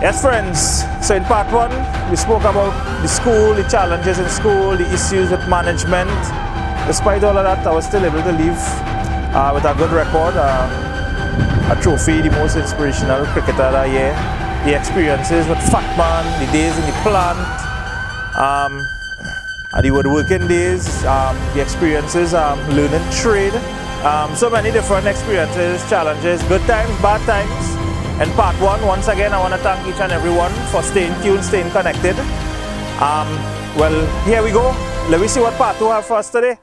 Yes, friends. So in part one, we spoke about the school, the challenges in school, the issues with management. Despite all of that, I was still able to leave with a good record, a trophy, the most inspirational cricketer that year. The experiences with Fatman, the days in the plant, the woodworking days, the experiences, learning trade. So many different experiences, challenges, good times, bad times. In part one, once again, I want to thank each and everyone for staying tuned, staying connected. Well, here we go. Let me see what part two have for us today.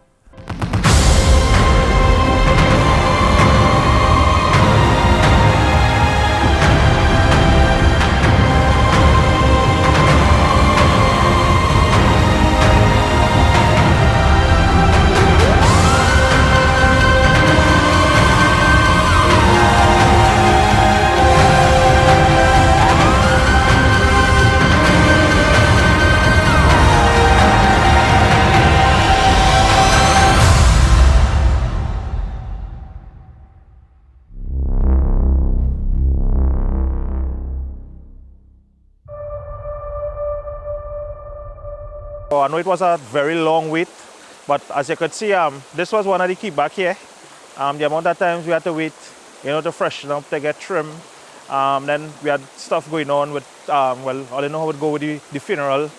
I know it was a very long wait, but as you could see, this was one of the key back here. The amount of times we had to wait, to freshen up, to get trim. Then we had stuff going on with, well, I don't know how it go with the funeral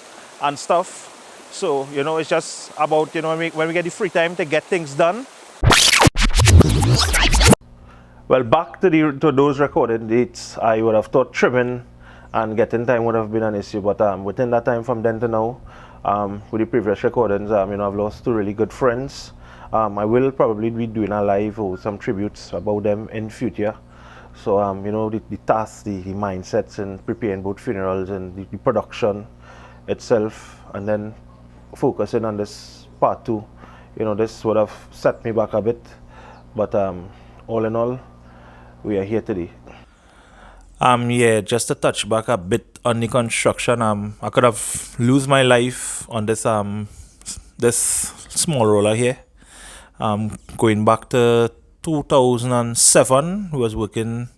and stuff. So, it's just about, when we get the free time to get things done. Well, back to those recorded dates, I would have thought trimming and getting time would have been an issue, but within that time from then to now, with the previous recordings, I've lost two really good friends. I will probably be doing a live or some tributes about them in future. So, the tasks, the mindsets and preparing both funerals and the production itself, and then focusing on this part two, this would have set me back a bit. But all in all, we are here today. Yeah, just to touch back a bit on the construction, I could have lose my life on this this small roller here. Going back to 2007, I was working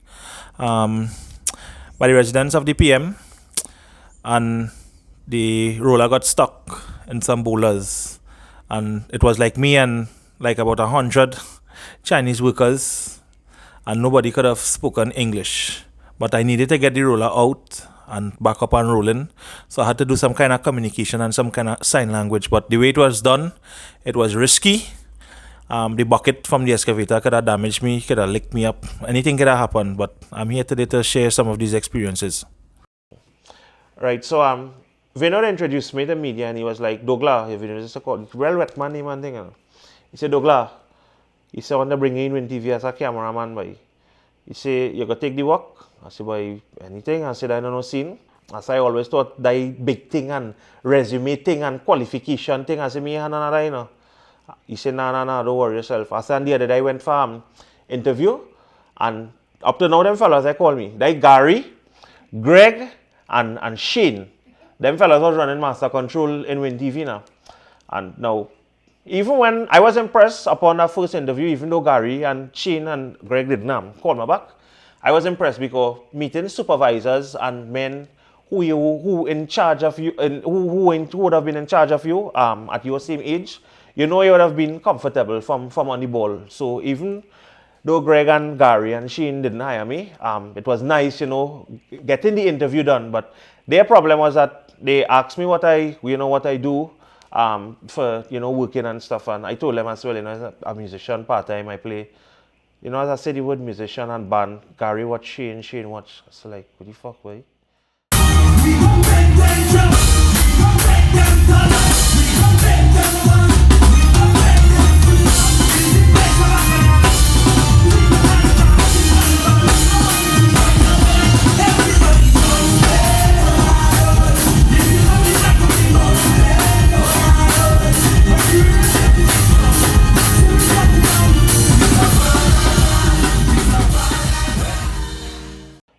by the residence of the PM, and the roller got stuck in some boulders, and it was like me and like about 100 Chinese workers, and nobody could have spoken English. But I needed to get the roller out and back up and rolling. So I had to do some kind of communication and some kind of sign language. But the way it was done, it was risky. The bucket from the excavator could have damaged me, could have licked me up. Anything could have happened. But I'm here today to share some of these experiences. Right, so Vinod introduced me to media and he was like, Douglas, if you just called, well wet man name and thing. He said, Douglas, he said, I want to bring you in TV as a cameraman, boy. He said, you got to take the work. I said, boy, anything? I said, I don't know scene. As I always thought, that big thing and resume thing and qualification thing. I said, me, no. He said, no, don't worry yourself. I said, the other day I went for interview, and up to now, them fellas, they call me. They Gary, Greg, and Shane. Them fellas was running Master Control in Win TV now. And now, even when I was impressed upon that first interview, even though Gary and Shane and Greg didn't call me back, I was impressed because meeting supervisors and men who in charge of you, and who would have been in charge of you at your same age, you would have been comfortable from on the ball. So even though Greg and Gary and Shane didn't hire me, it was nice, getting the interview done. But their problem was that they asked me what I do for working and stuff, and I told them as well, as a musician part-time I play. As I said the word musician and band, Gary watch Shane watch. So like, what the fuck, boy?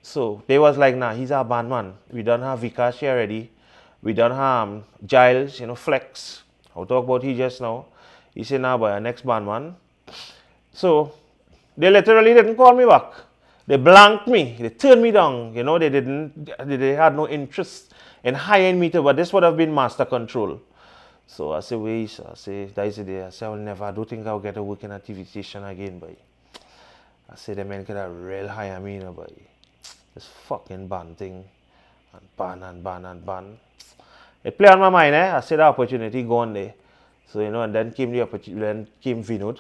So they was like, nah, he's our band man. We don't have Vikas here already. We don't have Giles, Flex. I'll talk about he just now. He said, nah, boy, our next band man. So they literally didn't call me back. They blanked me. They turned me down. You know, they had no interest in hiring me to, but this would have been master control. So I say, wait, I say, that is the day. I say, I don't think I'll get to work in a TV station again, boy. I say, the men could have real hire me, you know, boy. This fucking ban thing, and ban and ban and ban. It played on my mind, I said the opportunity gone there. So, you know, and then came the opportunity, then came Vinod,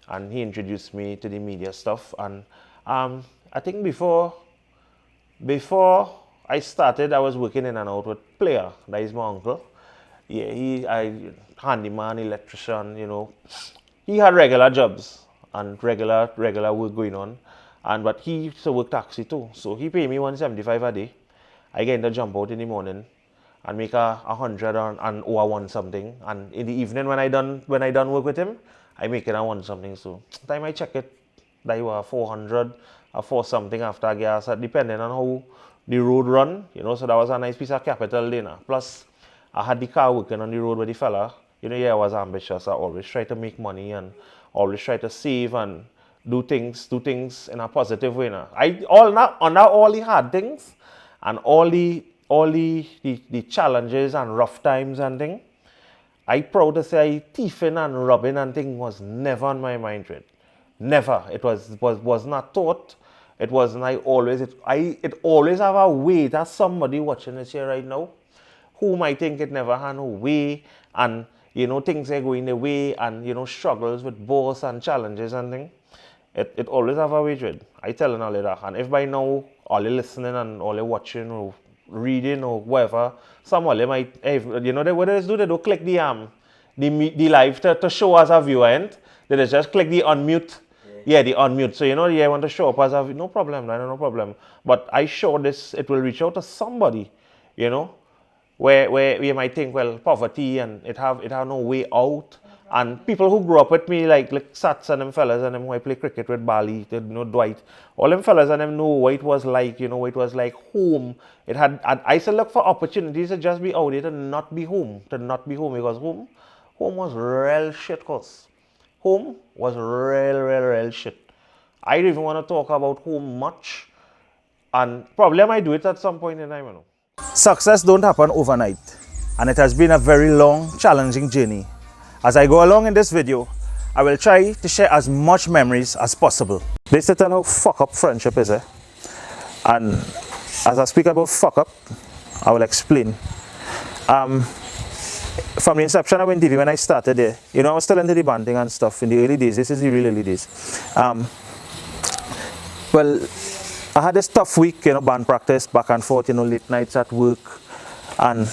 and he introduced me to the media stuff. And I think before I started, I was working in and out with Player. That is my uncle. Yeah, handyman, electrician, you know. He had regular jobs and regular work going on. But he used to work taxi too. So he paid me 175 a day. I get to jump out in the morning and make 100 and over one something. And in the evening when I done work with him, I make it a one something. So time I check it, that was 400 or 4 something after gas, depending on how the road run, you know. So that was a nice piece of capital dinner. Plus I had the car working on the road with the fella. You know, yeah, I was ambitious. I always try to make money and always try to save and do things in a positive way. Now. All the hard things and all the challenges and rough times and things, I proud to say thieving and robbing and thing was never on my mind, right? Never. It was not taught. It wasn't. It always have a way that somebody watching this here right now who might think it never had no way, and you know things are going the way, and you know struggles with boss and challenges and things. It always have a way, Dread. I telling all of that. And if by now all you listening and all you watching or reading or whatever, some of them might, you know, what they do, they don't click the live to show as a viewer end. They just click the unmute. Yeah, the unmute. So you know, I want to show up as a no problem, no problem. But I show this, it will reach out to somebody, you know, where you might think, well, poverty and it have no way out. And people who grew up with me, like Sats and them fellas and them who I play cricket with Bali, you know, Dwight, all them fellas and them know what it was like, you know, it was like home. I used to look for opportunities to just be out there, to not be home, because home was real shit, cause home was real shit. I don't even want to talk about home much, and probably I might do it at some point in time, you know. Success don't happen overnight, and it has been a very long, challenging journey. As I go along in this video, I will try to share as much memories as possible. This is to tell how fuck up friendship is, eh? And as I speak about fuck up, I will explain. From the inception of TV, when I started there, you know, I was still into the banding and stuff in the early days. This is the real early days. Well, I had this tough week, you know, band practice, back and forth, you know, late nights at work, and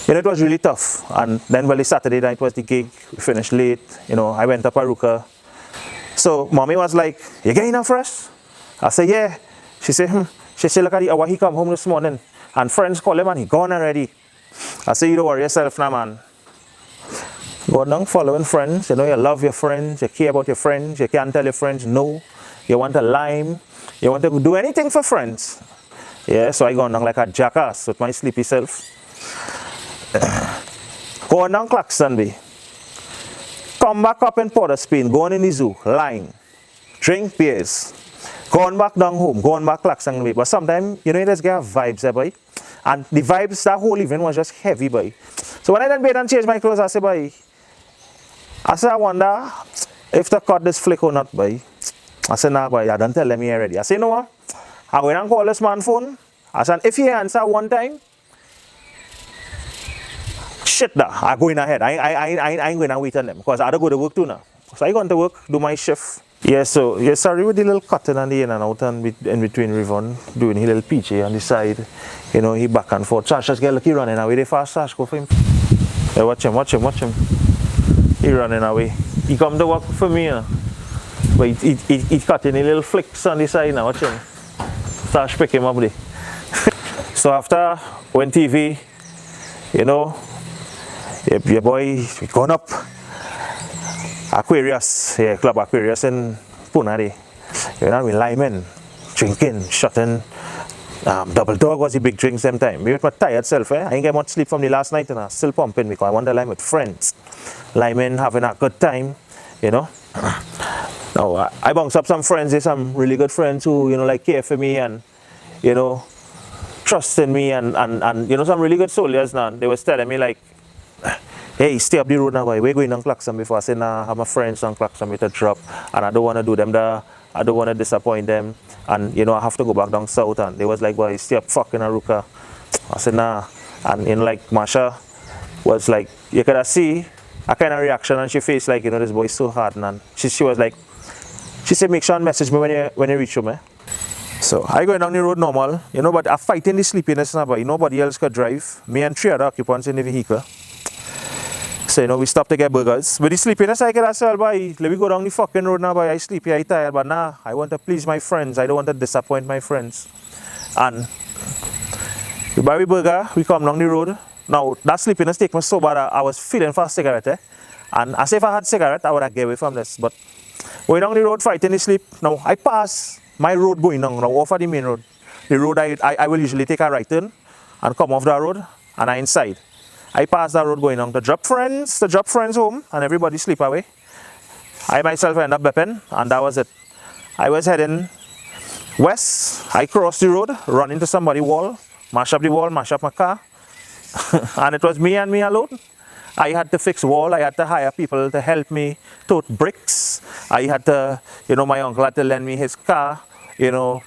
you know, it was really tough. And then, well, the Saturday night was the gig. We finished late. You know, I went to Paruka. So, mommy was like, you getting up fresh? I said, yeah. She said, She said, look at the hour he come home this morning. And friends call him and he gone already. I said, you don't worry yourself now, man. Go down following friends. You know, you love your friends. You care about your friends. You can't tell your friends no. You want to lime. You want to do anything for friends. Yeah, so I gone down like a jackass with my sleepy self. Going down Claxton Bay, come back up in Port of Spain, going in the zoo, line, drink beers, going back down home, going back Claxton Bay. But sometimes, you know, you just get vibes there, boy. And the vibes, that whole event was just heavy, boy. So when I done bed and changed my clothes, I said, boy, I wonder if to cut this flick or not, boy. I said, nah, boy, I don't tell them here already. I said, you know what? I went and call this man phone. I said, if he answer one time, shit that, I'm going ahead. I ain't going to wait on them because I don't go to work too now. So I go to work, do my shift. Yeah, so yeah, sorry with the little cutting and the in and out and in between Rivon, doing his little peachy on the side. You know, he back and forth. Sash just get lucky running away. They fast Sash go for him. Yeah, watch him. He running away. He come to work for me, you know. But he cutting his little flicks on the side now, watch him. Sash pick him up there. So after when TV, you know, your boy gone up Aquarius, yeah, Club Aquarius in Pune. You know, we linemen, drinking, shutting. Double dog was the big drinks them time. Me with my tired self, I ain't get much sleep from the last night and I still pumping because I want to line with friends. Linemen having a good time, you know. Now, I bounced up some friends, there's some really good friends who, like care for me and, you know, trust in me and some really good soldiers now. They was telling me like, hey, stay up the road now, boy. We're going on Claxon before. I said, nah, I have my friends on Claxon with a drop and I don't want to do them I don't want to disappoint them. And, I have to go back down south. And they was like, boy, stay up fucking Aruka. I said, nah. And, like, Masha was like, you could see a kind of reaction on she face, like, this boy is so hard. And she was like, she said, make sure and message me when you reach home, eh? So I going down the road normal, but I fighting the sleepiness now, but nobody else could drive. Me and 3 other occupants in the vehicle. So, we stopped to get burgers. With the sleepiness, I get ourselves, boy, let me go down the fucking road now, boy. I sleepy, I tired, but nah, I want to please my friends. I don't want to disappoint my friends. And we buy the burger, we come down the road. Now, that sleepiness take me so bad, I was feeling for a cigarette, eh? And as if I had cigarette, I would have get away from this. But going down the road, fighting the sleep. Now, I pass my road going down, now off of the main road. The road I will usually take a right turn and come off that road, and I inside. I pass that road going down to drop friends home, and everybody sleep away. I myself end up bepping, and that was it. I was heading west. I crossed the road, run into somebody's wall, mash up the wall, mash up my car. And it was me and me alone. I had to fix wall, I had to hire people to help me tote bricks. I had to, my uncle had to lend me his car.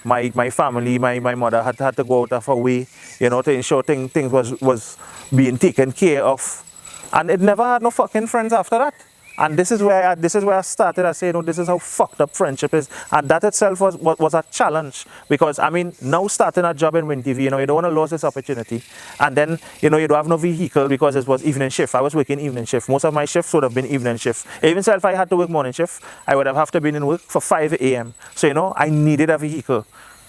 My family, my mother had to go out of her way, to ensure things was being taken care of. And it never had no fucking friends after that. And this is where I started. I say, this is how fucked up friendship is. And that itself was a challenge. Because, now starting a job in Win TV, you don't want to lose this opportunity. And then, you don't have no vehicle because it was evening shift. I was working evening shift. Most of my shifts would have been evening shift. Even if I had to work morning shift, I would have to been in work for 5 a.m. So, I needed a vehicle.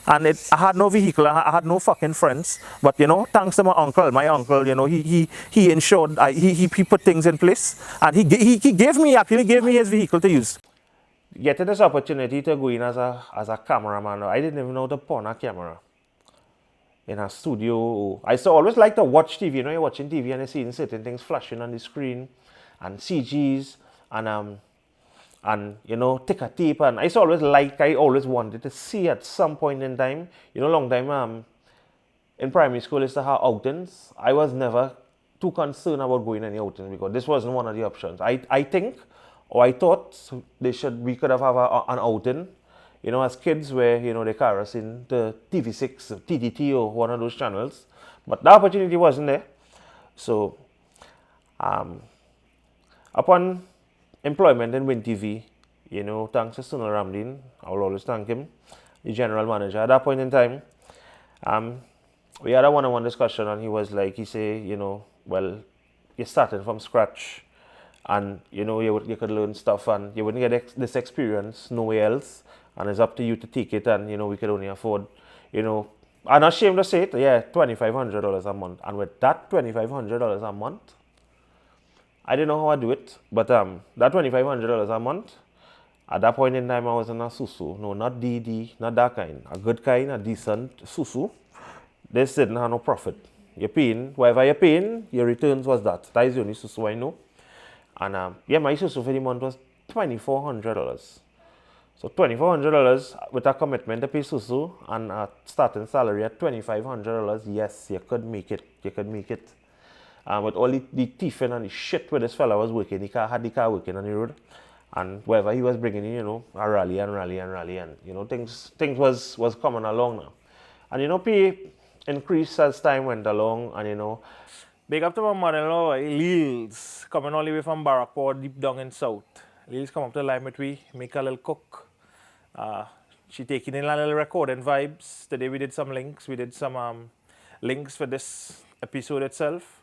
And I had no vehicle, I had no fucking friends. But, thanks to my uncle, he ensured, he put things in place. And he gave me his vehicle to use. Getting this opportunity to go in as a cameraman, I didn't even know how to pawn a camera in a studio. I always like to watch TV, you're watching TV and you're seeing certain things flashing on the screen and CGs and ticker tape, and I always wanted to see at some point in time, long time in primary school is to have outings. I was never too concerned about going any outings because this wasn't one of the options. I think, or I thought we could have an outing, as kids where, they carry us in the TV6, TDT or one of those channels, but the opportunity wasn't there. So, upon employment in Win TV, thanks to Sunil Ramdin, I will always thank him, the general manager. At that point in time, we had a one-on-one discussion, and he said, well, you're starting from scratch, and you could learn stuff, and you wouldn't get this experience nowhere else, and it's up to you to take it, and we could only afford, I'm not ashamed to say it, yeah, $2,500 a month, and with that $2,500 a month, I didn't know how I do it, but that $2,500 a month, at that point in time I was in a Susu. No, not DD, not that kind. A good kind, a decent Susu. This didn't have no profit. You're paying, whatever you're paying, your returns was that. That is the only Susu I know. And my Susu for the month was $2,400. So $2,400 with a commitment to pay Susu and a starting salary at $2,500, yes, you could make it. You could make it. With all the thieving and the shit where this fella was working, had the car working on the road, and wherever he was bringing in, a rally, and things was coming along now, and pay increased as time went along, and big up to my mother-in-law, Lils, coming all the way from Barrackport, deep down in south. Lils come up to Lime with me, make a little cook. She taking in a little recording vibes. Today we did some links. We did some links for this episode itself,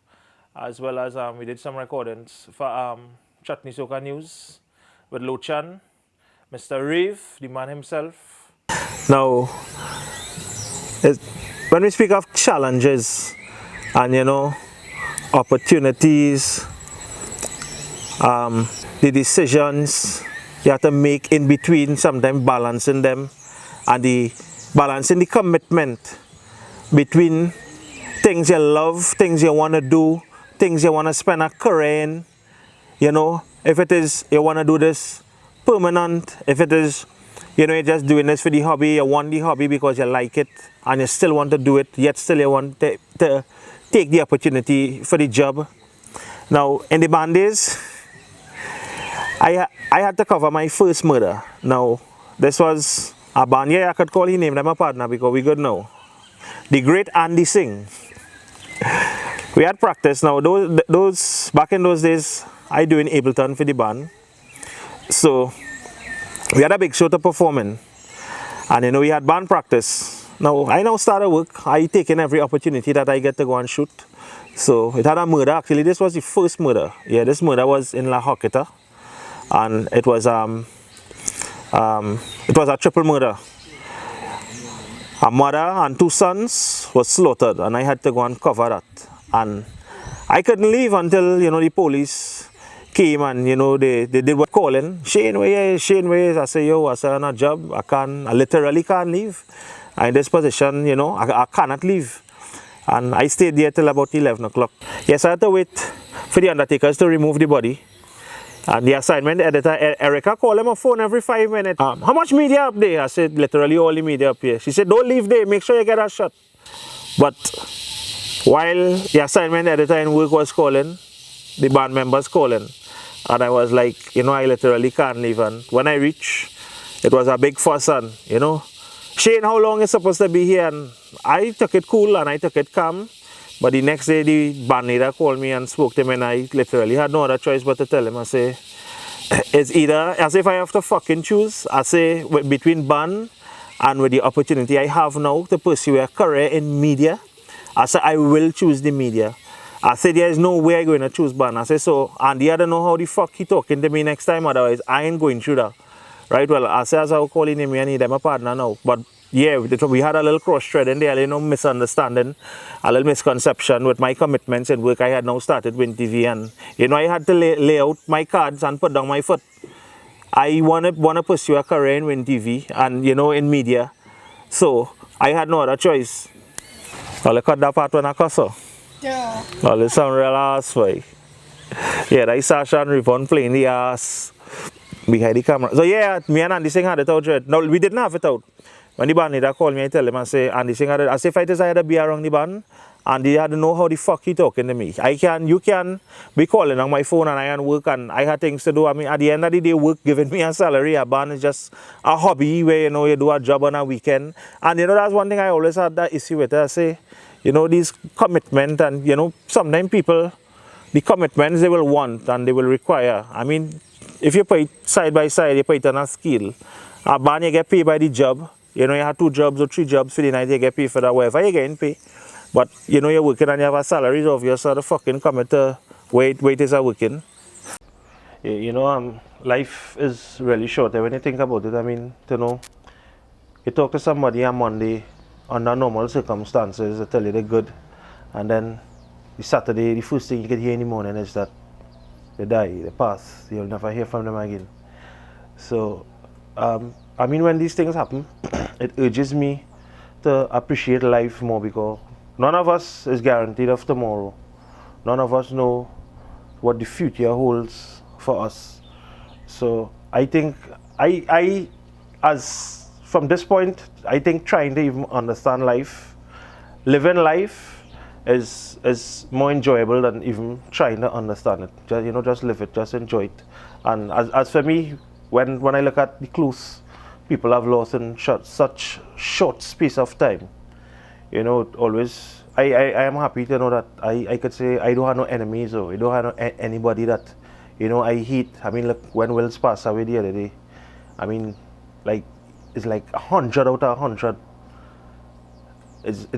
as well as we did some recordings for Chutney Soca News with Lochan, Mr. Rave, the man himself. Now, when we speak of challenges and opportunities, the decisions you have to make in between, sometimes balancing them, and the balancing the commitment between things you love, things you want to do, things you want to spend a career in. If it is you want to do this permanent, if it is, you're just doing this for the hobby, you want the hobby because you like it, and you still want to do it, yet still you want to take the opportunity for the job. Now, in the band days, I had to cover my first murder. Now, this was a band, I could call his name, my partner, because we good now. The great Andy Singh. We had practice. Now, those back in those days, I do in Ableton for the band. So, we had a big show to perform in. And we had band practice. Now, I now started work. I take in every opportunity that I get to go and shoot. So, it had a murder. Actually, this was the first murder. Yeah, this murder was in La Hoqueta. And it was a triple murder. A mother and two sons was slaughtered, and I had to go and cover that. And I couldn't leave until the police came and they did what calling. Shane, where is? Shane, where is? I say, yo, I say, on a job. I literally can't leave. I'm in this position, I cannot leave. And I stayed there till about 11 o'clock. Yes, I had to wait for the undertakers to remove the body. And the assignment editor, Erica, called him a phone every 5 minutes. How much media up there? I said, literally all the media up here. She said, don't leave there, make sure you get a shot. But while the assignment editor in work was calling, the band members calling. And I was like, I literally can't leave. And when I reached, it was a big fuss and, Shane, how long is supposed to be here? And I took it cool and I took it calm. But the next day, the band leader called me and spoke to him, and I literally had no other choice but to tell him, I say, it's either, as if I have to fucking choose, I say, between band and with the opportunity I have now to pursue a career in media, I say, I will choose the media. I said, there is no way I'm going to choose band. I said, so, and the other know how the fuck he talking to me next time, otherwise I ain't going through that. Right, well, I say, as I was calling him, I need them a partner now. But yeah, we had a little cross-thread in there, misunderstanding, a little misconception with my commitments and work. I had now started Win TV, and I had to lay out my cards and put down my foot. I want to pursue a career in Win TV and in media, so I had no other choice. I'll cut that part when I cuss her. Yeah. Well, it sound real ass boy. Yeah, that Sasha and Rivon playing the ass behind the camera. So yeah, me and Andy Singh had it out. No, we didn't have it out. When the band leader called me, I tell him, I say, Andy Singh had it. I say, if I desire to be around the band, and they had to know how the fuck he talking to me. You can be calling on my phone and I can work and I had things to do. I mean, at the end of the day, work giving me a salary. A band is just a hobby where, you do a job on a weekend. And, that's one thing I always had that issue with. I say, these commitment and, sometimes people, the commitments they will want and they will require. I mean, if you put it side by side, you put it on a scale. A band, you get paid by the job. You have 2 jobs or 3 jobs for the night, you get paid for that, whatever you're getting paid. But, you're working and you have a salary of yours, so the fucking commit to wait is a working. Life is really short. When you think about it, I mean, you talk to somebody on Monday under normal circumstances, they tell you they're good. And then the Saturday, the first thing you can hear in the morning is that they die, they pass, you'll never hear from them again. So, I mean, when these things happen, it urges me to appreciate life more because none of us is guaranteed of tomorrow. None of us know what the future holds for us. So I think as from this point, I think trying to even understand life, living life is more enjoyable than even trying to understand it. Just live it, just enjoy it. And as for me, when I look at the clues people have lost in such short space of time, always I am happy to know that I could say I don't have no enemies or I don't have no anybody that I hate. I mean, look, when Will's passed away the other day, I mean, it's like 100 out of 100 is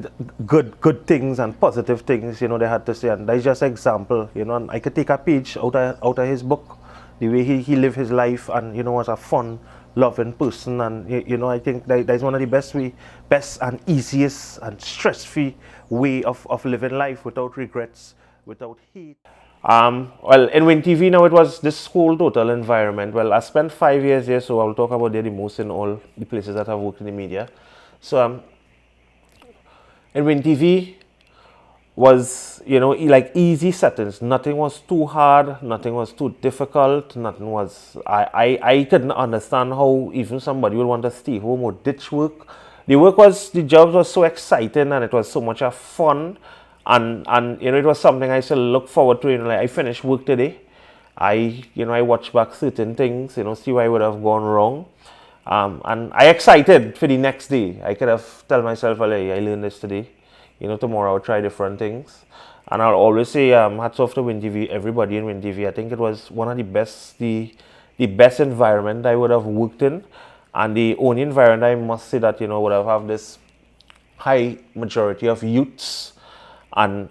good things and positive things they had to say, and that's just an example. And I could take a page out of his book, the way he lived his life, and was a fun, loving person. And I think that's one of the best and easiest and stress-free way of living life without regrets, without hate. Well, in Win TV now, it was this whole total environment. Well, I spent 5 years here, so I'll talk about the most in all the places that I've worked in the media. So in Win TV, was, like easy settings. Nothing was too hard, nothing was too difficult, nothing was. I couldn't understand how even somebody would want to stay home or ditch work. The job was so exciting and it was so much of fun, and it was something I still look forward to. Like I finished work today, I watch back certain things, see where I would have gone wrong. And I excited for the next day. I could have tell myself, well, hey, I learned this today. Tomorrow I'll try different things. And I'll always say, hats off to WinTV, everybody in WinTV. I think it was one of the best environment I would have worked in. And the only environment I must say that, would have this high majority of youths. And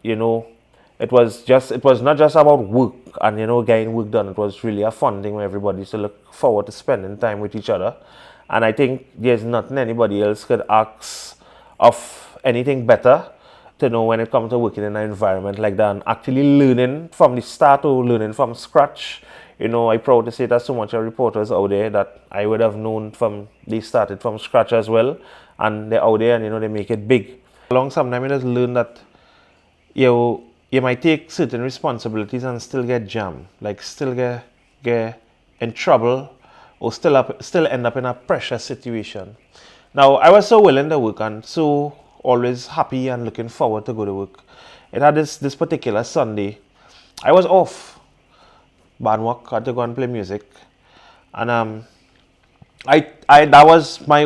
it was not just about work and getting work done. It was really a fun thing where everybody used to look forward to spending time with each other. And I think there's nothing anybody else could ask of anything better to know when it comes to working in an environment like that and actually learning from the start or learning from scratch. I'm proud to say that so much of reporters out there that I would have known they started from scratch as well, and they're out there and they make it big. Along sometimes I just learned that you might take certain responsibilities and still get jammed, like still get in trouble or still end up in a pressure situation. Now, I was so willing to work and so always happy and looking forward to go to work. It had this particular Sunday. I was off. Bad work, had to go and play music. And that was my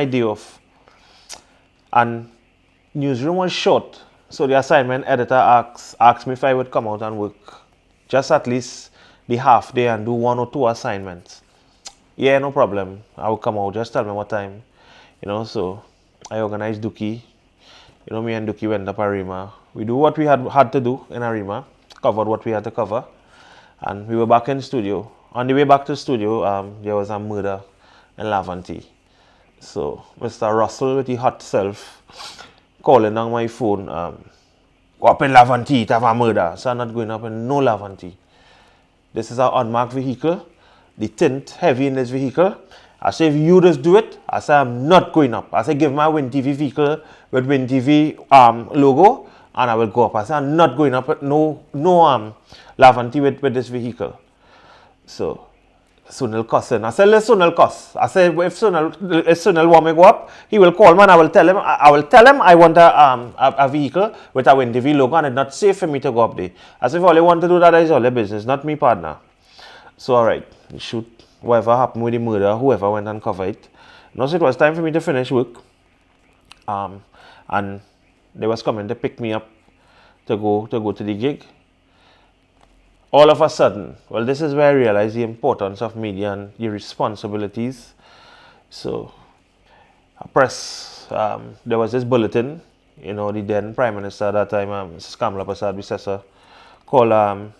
day off. And newsroom was short. So the assignment editor asked me if I would come out and work just at least the half day and do 1 or 2 assignments. Yeah, no problem. I will come out. Just tell me what time. So I organized Dookie. Me and Dookie went up Arima. We do what we had to do in Arima, covered what we had to cover, and we were back in studio. On the way back to studio, there was a murder in Lavantie. So Mr. Russell with his hot self calling on my phone, go up in Lavantie to have a murder. So I'm not going up in no Lavantie. This is an unmarked vehicle. The tint heavy in this vehicle. I say, if you just do it, I say, I'm not going up. I say, give my WinTV vehicle with WinTV logo, and I will go up. I say, I'm not going up. No Lavantie with this vehicle. So Sunil cussing. I said, let Sunil cuss. I said, if Sunil want me to go up, he will call me and I will tell him I want a vehicle with a WinTV logo and it's not safe for me to go up there. I said, if all you want to do that is all your business, not me, partner. So alright, shoot. Whatever happened with the murder, whoever went and covered it. Now so it was time for me to finish work. And they was coming to pick me up to go to the gig. All of a sudden, well, this is where I realized the importance of media and the responsibilities. So, there was this bulletin, the then Prime Minister at that time, Mrs. Kamala Persad, called an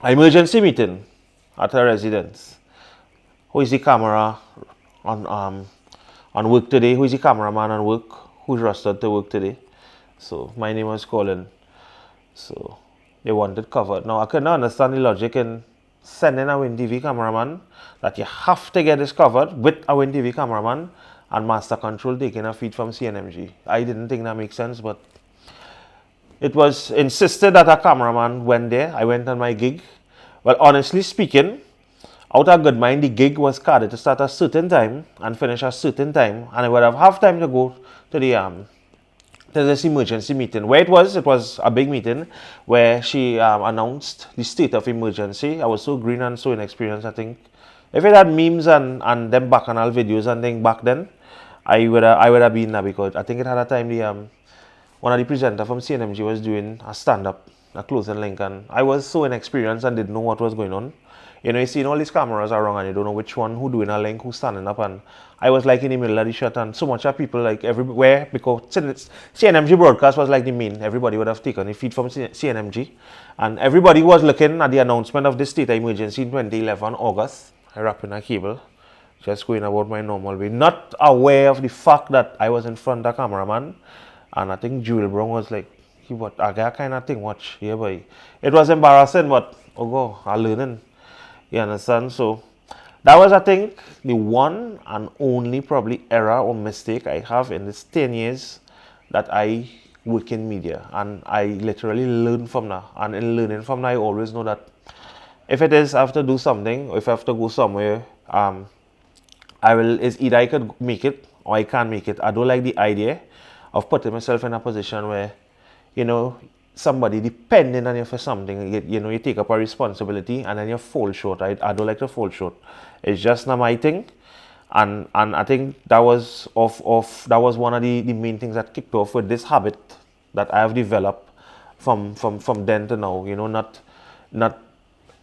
emergency meeting at her residence. Who is the camera on work today? Who is the cameraman on work? Who's rostered to work today? So, my name was calling. So, they wanted covered. Now, I couldn't understand the logic in sending a WinTV cameraman that you have to get this covered with a WinTV cameraman and Master Control taking a feed from CNMG. I didn't think that makes sense, but it was insisted that a cameraman went there. I went on my gig. Well, honestly speaking, out of good mind, the gig was carded to start at a certain time and finish at a certain time, and I would have time to go to this emergency meeting. Where it was a big meeting where she announced the state of emergency. I was so green and so inexperienced, I think. If it had memes and them bacchanal videos and things back then, I would have been there, because I think it had a time one of the presenters from CNMG was doing a stand-up, a closing link, and I was so inexperienced and didn't know what was going on. You see all these cameras are wrong and you don't know which one, who doing a link, who's standing up, and I was like in the middle of the shot and so much of people like everywhere, because CNMG broadcast was like the main. Everybody would have taken a feed from CNMG and everybody was looking at the announcement of this state of emergency in 2011 August. I wrapped in a cable, just going about my normal way, not aware of the fact that I was in front of the cameraman, and I think Jewel Brown was like, what I got kind of thing, watch, yeah boy. It was embarrassing, but I'm learning. You understand? So that was, I think, the one and only probably error or mistake I have in this 10 years that I work in media, and I literally learn from that. And in learning from that, I always know that if it is I have to do something, or if I have to go somewhere, I will. It's either I could make it or I can't make it. I don't like the idea of putting myself in a position where, you know, somebody depending on you for something. You take up a responsibility and then you fall short. I don't like to fall short. It's just not my thing. And I think that was that was one of the main things that kicked off with this habit that I have developed from then to now. Not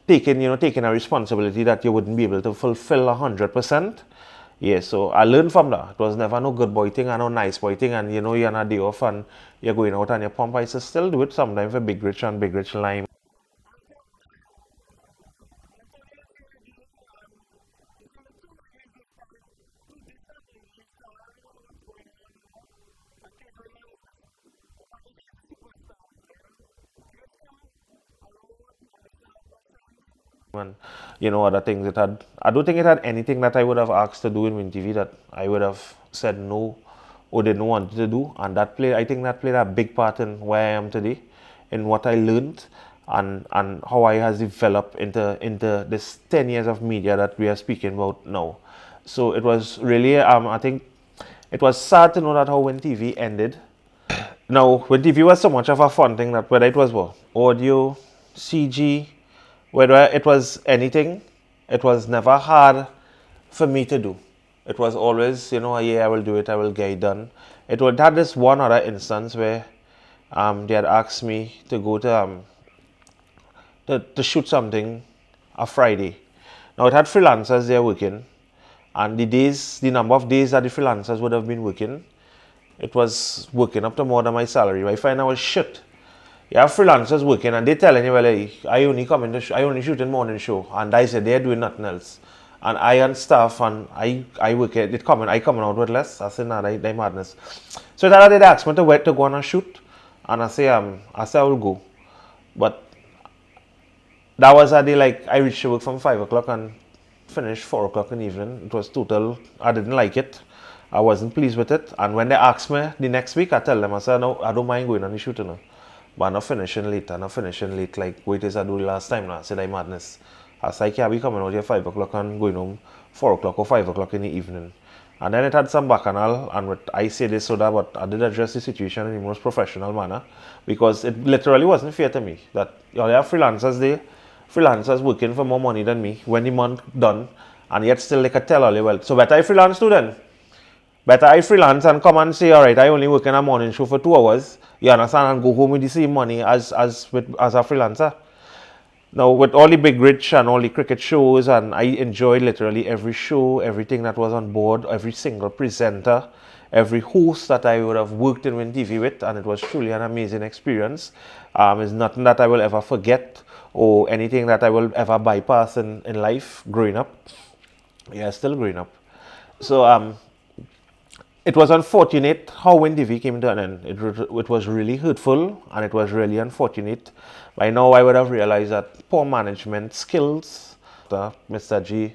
taking a responsibility that you wouldn't be able to fulfill 100%. Yeah, so I learned from that. It was never no good boy thing and no nice boy thing, and you're on a day off and you're going out and you pump. I still do it sometimes for Big Rich and Big Rich Lime. And other things. I don't think it had anything that I would have asked to do in Win TV that I would have said no or didn't want to do. And I think that played a big part in where I am today, in what I learned, and how I has developed into this 10 years of media that we are speaking about now. So it was really, I think it was sad to know that how Win TV ended. Now, Win TV was so much of a fun thing that whether it was what, audio, CG, whether it was anything, it was never hard for me to do. It was always, yeah, I will do it, I will get it done. It would had this one other instance where they had asked me to go to shoot something a Friday. Now it had freelancers there working, and the number of days that the freelancers would have been working, it was working up to more than my salary. I find I was shit. You have freelancers working and they telling you, well, hey, I only come in I only shoot in morning show, and I said they're doing nothing else. And I and staff and I work at it coming out with less. I said nah, they madness. So that they asked me to wait to go on and shoot, and I say I will go. But that was a day like I reached work from 5 o'clock and finished 4 o'clock in the evening. It was total. I didn't like it. I wasn't pleased with it. And when they asked me the next week, I tell them, I said no, I don't mind going on the shooting now. But I'm not finishing late like what it is I do the last time now. I said I madness. I said I can't be coming out here 5 o'clock and going home 4 o'clock or 5 o'clock in the evening. And then it had some bacchanal, and I say this so that, but I did address the situation in the most professional manner, because it literally wasn't fair to me that you have freelancers there, freelancers working for more money than me when the month done, and yet still they could tell all the well. So better I freelance too then. Better I freelance and come and say, all right, I only work in a morning show for 2 hours, you understand, and go home with the same money as a freelancer. Now, with all the Big Rich and all the cricket shows, and I enjoyed literally every show, everything that was on board, every single presenter, every host that I would have worked in Win TV with, and it was truly an amazing experience. It's nothing that I will ever forget or anything that I will ever bypass in life growing up. Yeah, still growing up. So, it was unfortunate how Win TV came to an end. It was really hurtful, and it was really unfortunate. By now, I would have realized that poor management skills, Mr. G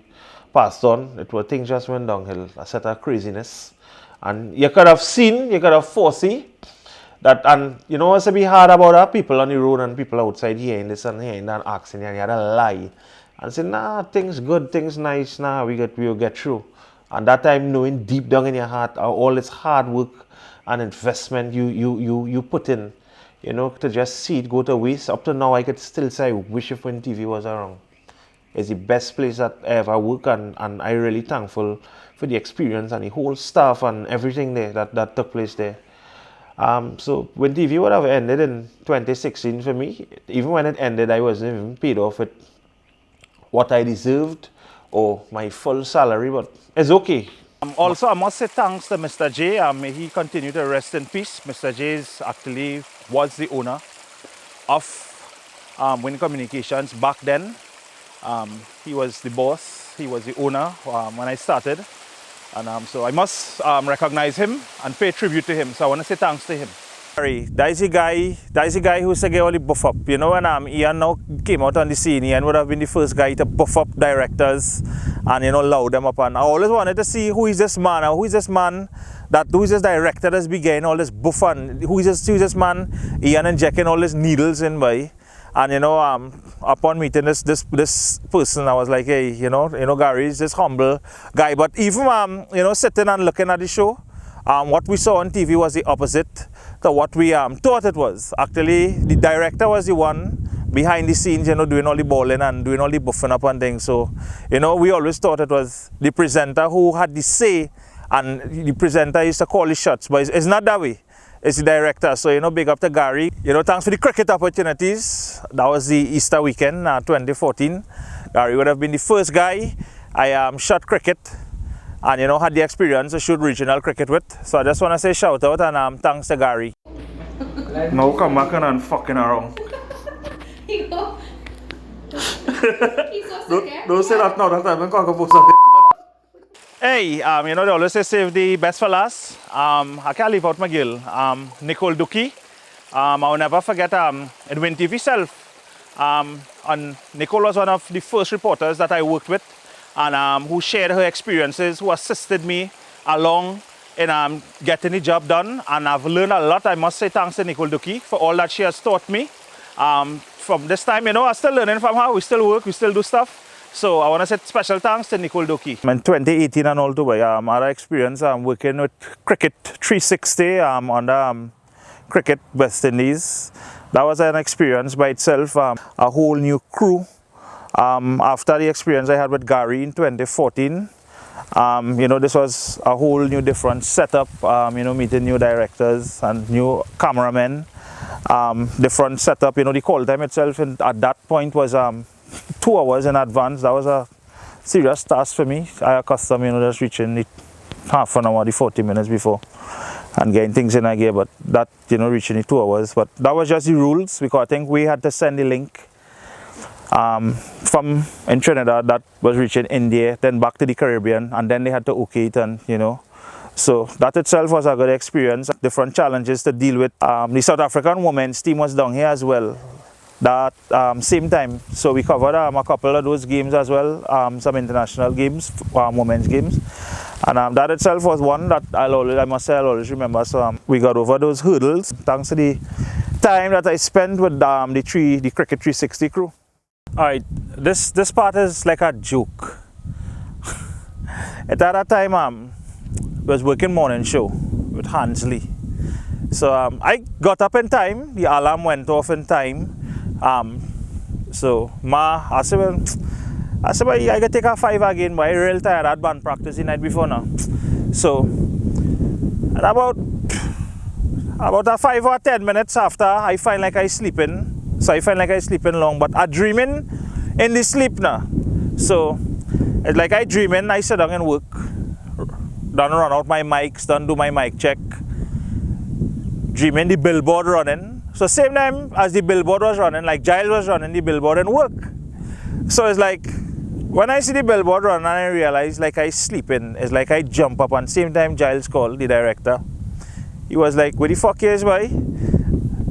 passed on. Things just went downhill, a set of craziness. And you could have foreseen that, and what's a bit hard about our people on the road and people outside hearing this and hearing that and asking, and you had to lie and say, nah, things good, things nice, nah, we'll get through. And that time, knowing deep down in your heart all this hard work and investment you put in, to just see it go to waste. Up to now, I could still say I wish if Win TV was around. It's the best place that I ever worked, and I'm really thankful for the experience and the whole staff and everything there that took place there. So Win TV would have ended in 2016 for me. Even when it ended, I wasn't even paid off with what I deserved or my full salary, but it's okay. Also, I must say thanks to Mr. J. May he continue to rest in peace. Mr. J actually was the owner of Win Communications back then. He was the boss, he was the owner when I started. And so I must recognize him and pay tribute to him. So I want to say thanks to him. That's the guy who said all the buff up. When Ian now came out on the scene, Ian would have been the first guy to buff up directors and loud them up. And I always wanted to see who is this man that that who is this director that's began all this buffon, who is this man, Ian injecting all these needles in by. And upon meeting this person, I was like, hey, Gary is this humble guy. But even sitting and looking at the show, what we saw on TV was the opposite to what we thought it was. Actually, the director was the one behind the scenes, doing all the bowling and doing all the buffing up and things. So, we always thought it was the presenter who had the say, and the presenter used to call the shots. But it's not that way. It's the director. So, big up to Gary. Thanks for the cricket opportunities. That was the Easter weekend, 2014. Gary would have been the first guy I shot cricket and, had the experience to shoot regional cricket with. So I just want to say shout out and thanks to Gary. Now come back and I'm fucking around. He's so Don't say that now, that I'm going to put something. Hey, they always say save the best for last. I can't leave out my girl, Nicole Duki. I will never forget Edwin TV self. And Nicole was one of the first reporters that I worked with, and who shared her experiences, who assisted me along in getting the job done. And I've learned a lot. I must say thanks to Nicole Duki for all that she has taught me. From this time, I'm still learning from her. We still work, we still do stuff. So I want to say special thanks to Nicole Doki. In 2018 and all too, I had experience working with Cricket 360 on the Cricket West Indies. That was an experience by itself, a whole new crew. After the experience I had with Gary in 2014, this was a whole new different setup, meeting new directors and new cameramen. Different setup, the call time itself at that point was 2 hours in advance. That was a serious task for me. I accustomed, just reaching it half an hour, the 40 minutes before and getting things in a gear, but that, reaching it 2 hours. But that was just the rules, because I think we had to send the link from in Trinidad that was reaching India, then back to the Caribbean, and then they had to okay it and, So that itself was a good experience. Different challenges to deal with. The South African women's team was down here as well. That same time, so we covered a couple of those games as well, some international games, women's games, and that itself was one that I must say I'll always remember. So we got over those hurdles thanks to the time that I spent with the Cricket 360 crew. All right, this part is like a joke. At that time, I was working morning show with Hansley, so I got up in time. The alarm went off in time. So I said, I gotta take a 5 again, but I real tired. I had band practice the night before now. So, and about a 5 or 10 minutes after, I find like I sleeping. So I find like I sleeping long, but I dreaming in the sleep now. So it's like I dreaming, I sit down and work. Done run out my mics, done do my mic check. Dreaming the billboard running. So same time as the billboard was running, like Giles was running the billboard and work. So it's like, when I see the billboard run and I realize like I sleeping, it's like I jump up, and same time Giles called, the director. He was like, what the fuck is, boy?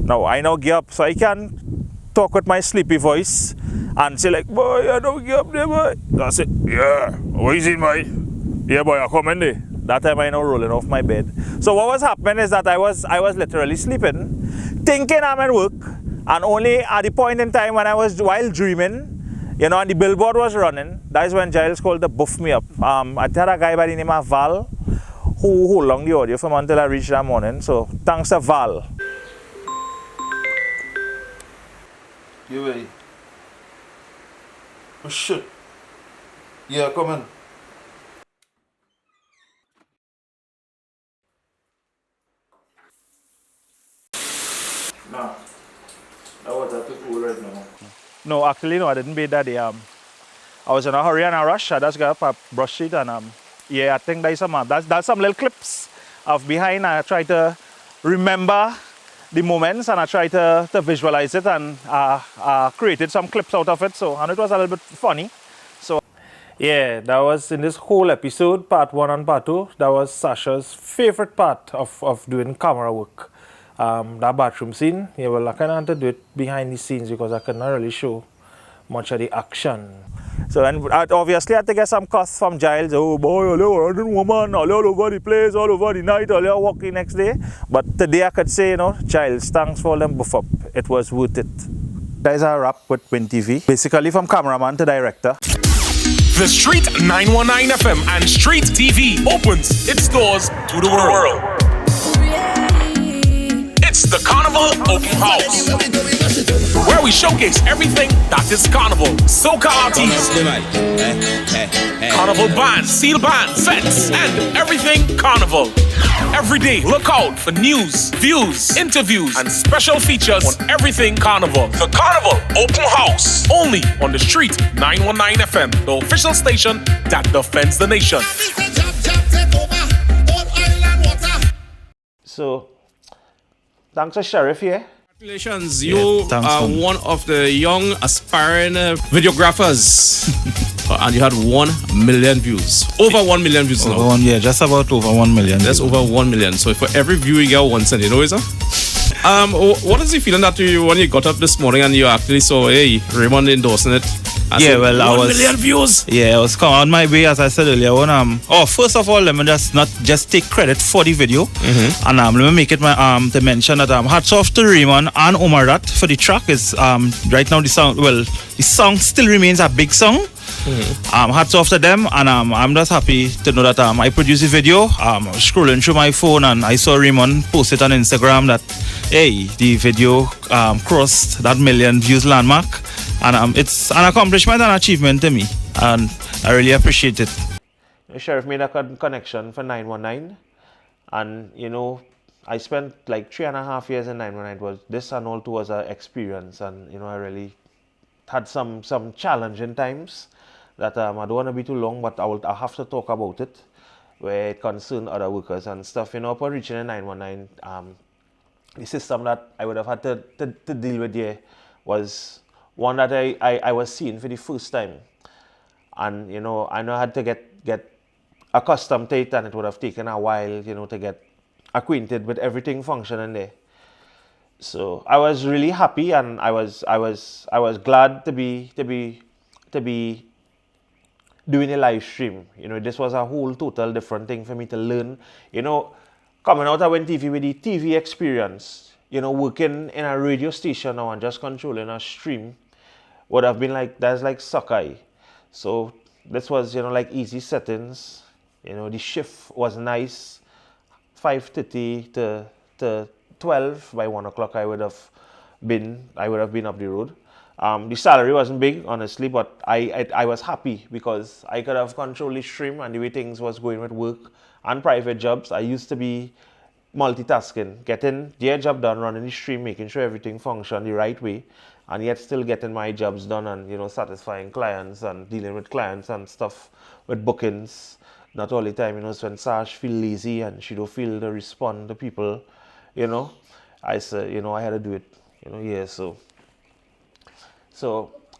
Now I now get up, so I can talk with my sleepy voice and say like, boy, I don't get up there, boy. I said, yeah, what is it, boy? Yeah, boy, I come in there. That time I now rolling off my bed. So what was happening is that I was literally sleeping, thinking I'm at work, and only at the point in time when I was while dreaming, and the billboard was running, that is when Giles called to buff me up. I had a guy by the name of Val who hold on the audio from until I reached that morning. So thanks to Val. You ready? Oh shit. Yeah, come on. No, that was too cool right now. No, actually, no, I didn't bathe that day. I was in a hurry and a rush. I just got up, I brushed it, and yeah, I think there's some little clips of behind. I try to remember the moments, and I try to visualize it, and created some clips out of it. So, and it was a little bit funny. So, yeah, that was in this whole episode, part 1 and part 2. That was Sasha's favorite part of doing camera work. That bathroom scene, yeah, well, I kind of had to do it behind the scenes because I could not really show much of the action. So, and obviously I had to get some costs from Giles. Oh boy, all over the woman, all over the place, all over the night, all over walking next day. But today I could say, you know, Giles, thanks for them buff up. It was worth it. Guys, a wrap with Win TV. Basically from cameraman to director. The Street 919 FM and Street TV opens its doors to the world. It's the Carnival Open House, where we showcase everything that is Carnival. Soca artists, Carnival bands, seal bands, fets, and everything Carnival. Every day, look out for news, views, interviews, and special features on everything Carnival. The Carnival Open House, only on the Street 919 FM, the official station that defends the nation. So, thanks to Sheriff here. Congratulations, you are one of the young aspiring videographers. And you had 1 million views. Over 1 million views now. Just about over 1 million. That's over 1 million. So for every view you get 1 cent, you know, is it? What is the feeling that you when you got up this morning and you actually saw, hey, Raymond endorsing it? Yeah, well, I was 1 million views. Yeah, I was on my way, as I said earlier. When first of all, let me just take credit for the video, and let me make it my to mention that hats off to Raymond and Omarat for the track. Is right now the song still remains a big song. Hats off to them, and I'm just happy to know that I produced the video. Scrolling through my phone and I saw Raymond post it on Instagram that hey, the video crossed that 1 million views landmark, and it's an accomplishment and achievement to me, and I really appreciate it. The Sheriff made a connection for 919, and you know, I spent like 3.5 years in 919. This and all was an experience, and you know, I really had some challenging times that I don't want to be too long, but I'll have to talk about it where it concerns other workers and stuff. You know, upon reaching a 919, the system that I would have had to deal with there was one that I was seeing for the first time. And, you know, I know I had to get accustomed to it, and it would have taken a while, you know, to get acquainted with everything functioning there. So I was really happy, and I was glad to be doing a live stream. You know, this was a whole total different thing for me to learn. You know, coming out of Win TV with the TV experience, you know, working in a radio station now and just controlling a stream would have been like, that's like Succes. So this was, you know, like easy settings. You know, the shift was nice, 5:30 to 12. By 1 o'clock I would have been up the road. The salary wasn't big, honestly, but I was happy because I could have controlled the stream and the way things was going with work and private jobs. I used to be multitasking, getting their job done, running the stream, making sure everything functioned the right way, and yet still getting my jobs done and, you know, satisfying clients and dealing with clients and stuff with bookings. Not all the time, you know, when Sash feel lazy and she don't feel to respond to people, you know, I said, you know, I had to do it, you know, yeah, so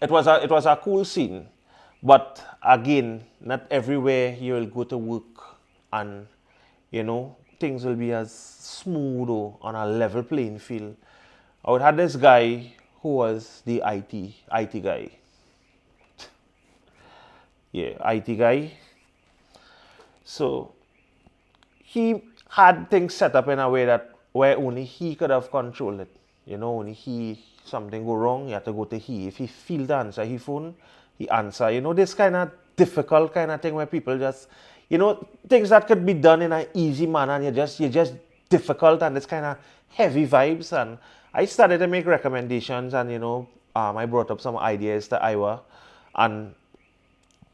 it was a cool scene, but again, not everywhere you will go to work and, you know, things will be as smooth or on a level playing field. I would have this guy who was the IT guy. Yeah, IT guy. So he had things set up in a way that where only he could have controlled it. You know, only something go wrong, you have to go to he. If he feel the answer, he phone, he answer. You know, this kind of difficult kind of thing where people just, you know, things that could be done in an easy manner and you're just difficult, and this kind of heavy vibes. And I started to make recommendations, and, you know, I brought up some ideas to Iowa and,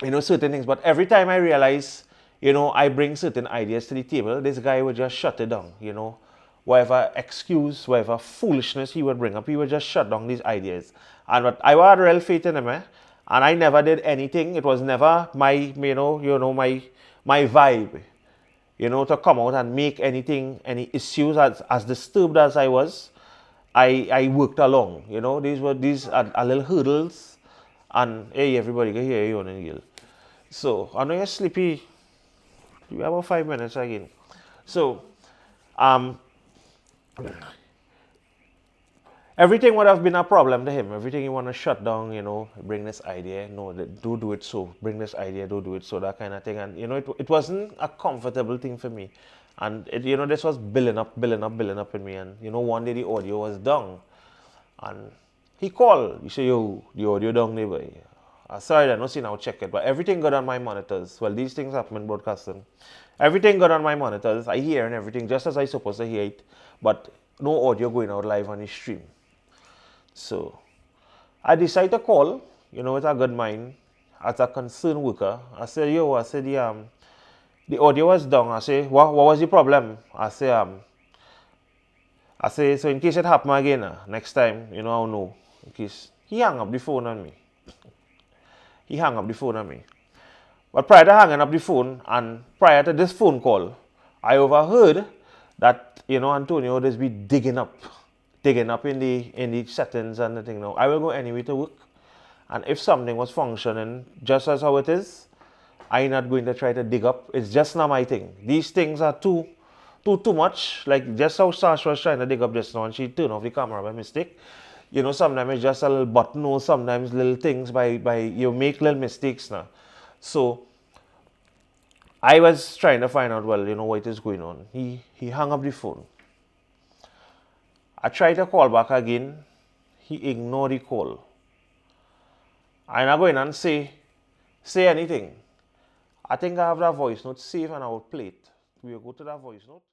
you know, certain things. But every time I realize, you know, I bring certain ideas to the table, this guy would just shut it down, you know. Whatever excuse, whatever foolishness he would bring up, he would just shut down these ideas. And but I had real faith in him, and I never did anything. It was never my, my vibe, you know, to come out and make any issues as disturbed as I was. I worked along, you know. These were a little hurdles, and hey, everybody can hear you on the hill. So I know you're sleepy. You have about 5 minutes again. So everything would have been a problem to him. Everything he want to shut down, you know, bring this idea, no, do it so. Bring this idea, do it so, that kind of thing. And, you know, it wasn't a comfortable thing for me. And, you know, this was building up in me. And, you know, one day the audio was down. And he called. He said, yo, the audio down there, boy. I sorry, I don't see now, check it. But everything got on my monitors. Well, these things happen in broadcasting. Everything got on my monitors. I hear and everything just as I supposed to hear it. But no audio going out live on the stream. So I decided to call, you know, with a good mind, as a concerned worker. I said, yo, the audio was down. I say, what was the problem? I say, so in case it happen again, next time, you know, I'll know. In case he hung up the phone on me. But prior to hanging up the phone and prior to this phone call, I overheard that, you know, Antonio just be digging up in the settings and the thing now. I will go anyway to work. And if something was functioning just as how it is, I'm not going to try to dig up. It's just not my thing. These things are too much. Like just how Sasha was trying to dig up just now and she turned off the camera by mistake. You know, sometimes it's just a little button or sometimes little things by you make little mistakes now. So I was trying to find out, well, you know, what is going on. He hung up the phone. I tried to call back again. He ignored the call. I'm not going and say anything. I think I have that voice note saved and I will play it. We will go to that voice note.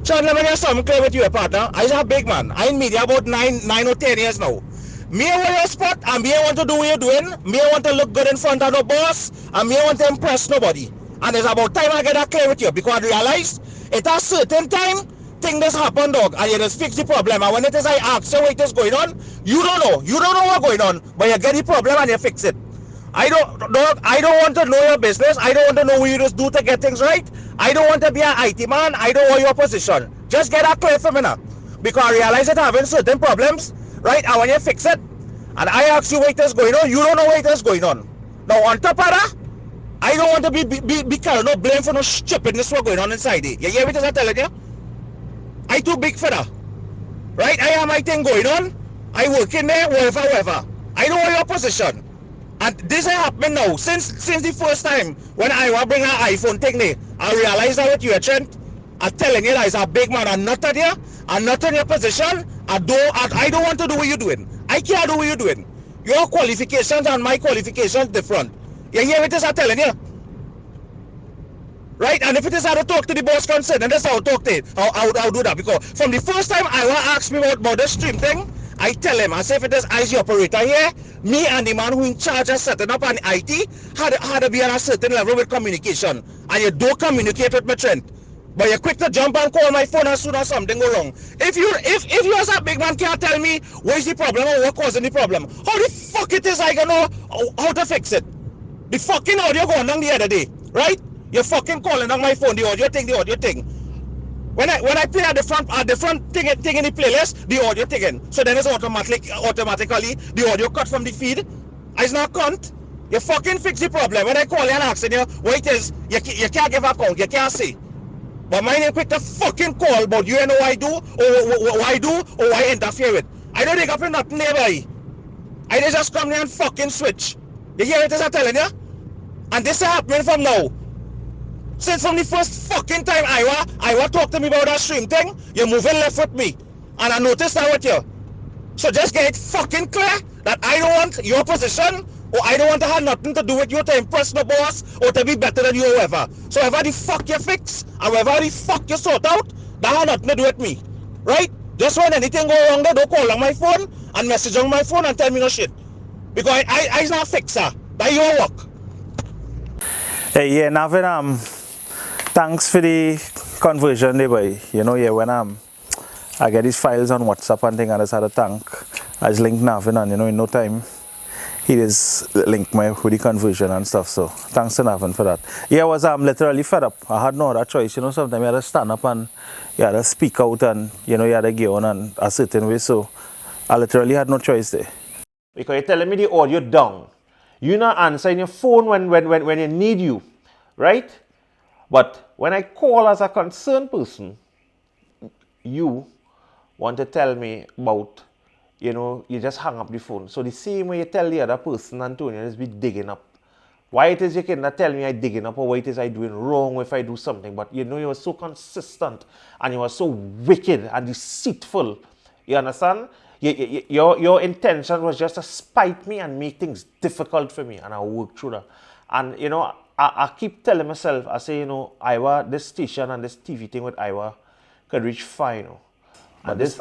Sean, let me get something clear with you, partner. I'm a big man. I'm in media about 9 or 10 years now. Me I want your spot, and me I want to do what you're doing. Me I want to look good in front of the boss, and me I want to impress nobody. And it's about time I get that clear with you, because I realize at a certain time, things just happen, dog, and you just fix the problem. And when it is I ask you what is going on, you don't know. You don't know what's going on, but you get the problem and you fix it. I don't want to know your business. I don't want to know what you just do to get things right. I don't want to be an IT man. I don't want your position. Just get that clear for me now. Because I realize that having certain problems, right? And when you fix it, and I ask you what is going on, you don't know what is going on. Now on top of that, I don't want to be carrying no blame for no stupidness what's going on inside it. You hear what I'm telling you? I too big for that. Right? I have my thing going on. I work in there, wherever. I don't want your position. And this is happening now. Since the first time when I want to bring an iPhone thing there, I realized that what you are trying, I'm telling you that is a big man. I'm not there. I'm not in your position. I don't want to do what you're doing. I can't do what you're doing. Your qualifications and my qualifications different. You hear what I'm telling you? Right? And if it is how to talk to the boss concerned, then that's how I talk to it. I'll do that. Because from the first time I want to ask me about this stream thing, I tell him, I say, if it is as the operator here, me and the man who in charge of setting up an IT had to be on a certain level with communication. And you don't communicate with my friend. But you're quick to jump and call my phone as soon as something go wrong. If you as a big man can't tell me what is the problem or what causing the problem, how the fuck it is I gonna know how to fix it? The fucking audio going on the other day, right? You're fucking calling on my phone, the audio thing. When I play a different thing in the playlist, the audio thing in. So then it's automatically the audio cut from the feed. It's not cunt. You fucking fix the problem. When I call you and ask you what it is, you can't give a count, you can't say. But mine ain't quick to fucking call about you know what I do, or what I do, or what I interfere with. I don't dig up in nothing there, boy. I just come there and fucking switch. You hear what I'm telling you? And this is happening from now. Since from the first fucking time I talk to me about that stream thing, you're moving left with me. And I noticed that with you. So just get it fucking clear that I don't want your position, or I don't want to have nothing to do with you to impress the boss, or to be better than you or whatever. So whatever the fuck you fix, and whatever the fuck you sort out, that has nothing to do with me. Right? Just when anything go wrong there, don't call on my phone, and message on my phone and tell me no shit. Because I's not a fixer. That's your work. Hey, yeah, Navin, thanks for the conversion there, boy. You know, yeah, when I get these files on WhatsApp and thing, I just had a tank. I just linked Navin, and you know, in no time, he just linked me with the conversion and stuff. So thanks to Navin for that. Yeah, I was literally fed up. I had no other choice. You know, sometimes you had to stand up and you had to speak out, and you know, you had to get on and a certain way. So I literally had no choice there. Because you're telling me the audio down. You're not answering your phone when you need you, right? But when I call as a concerned person, you want to tell me about, you just hang up the phone. So the same way you tell the other person, Antonio, is be digging up. Why it is you cannot tell me I digging up, or what it is I doing wrong if I do something, but you were so consistent and you were so wicked and deceitful. You understand? Your intention was just to spite me and make things difficult for me, and I work through that. And I keep telling myself, I say, Iowa, this station and this TV thing with Iowa could reach far, But this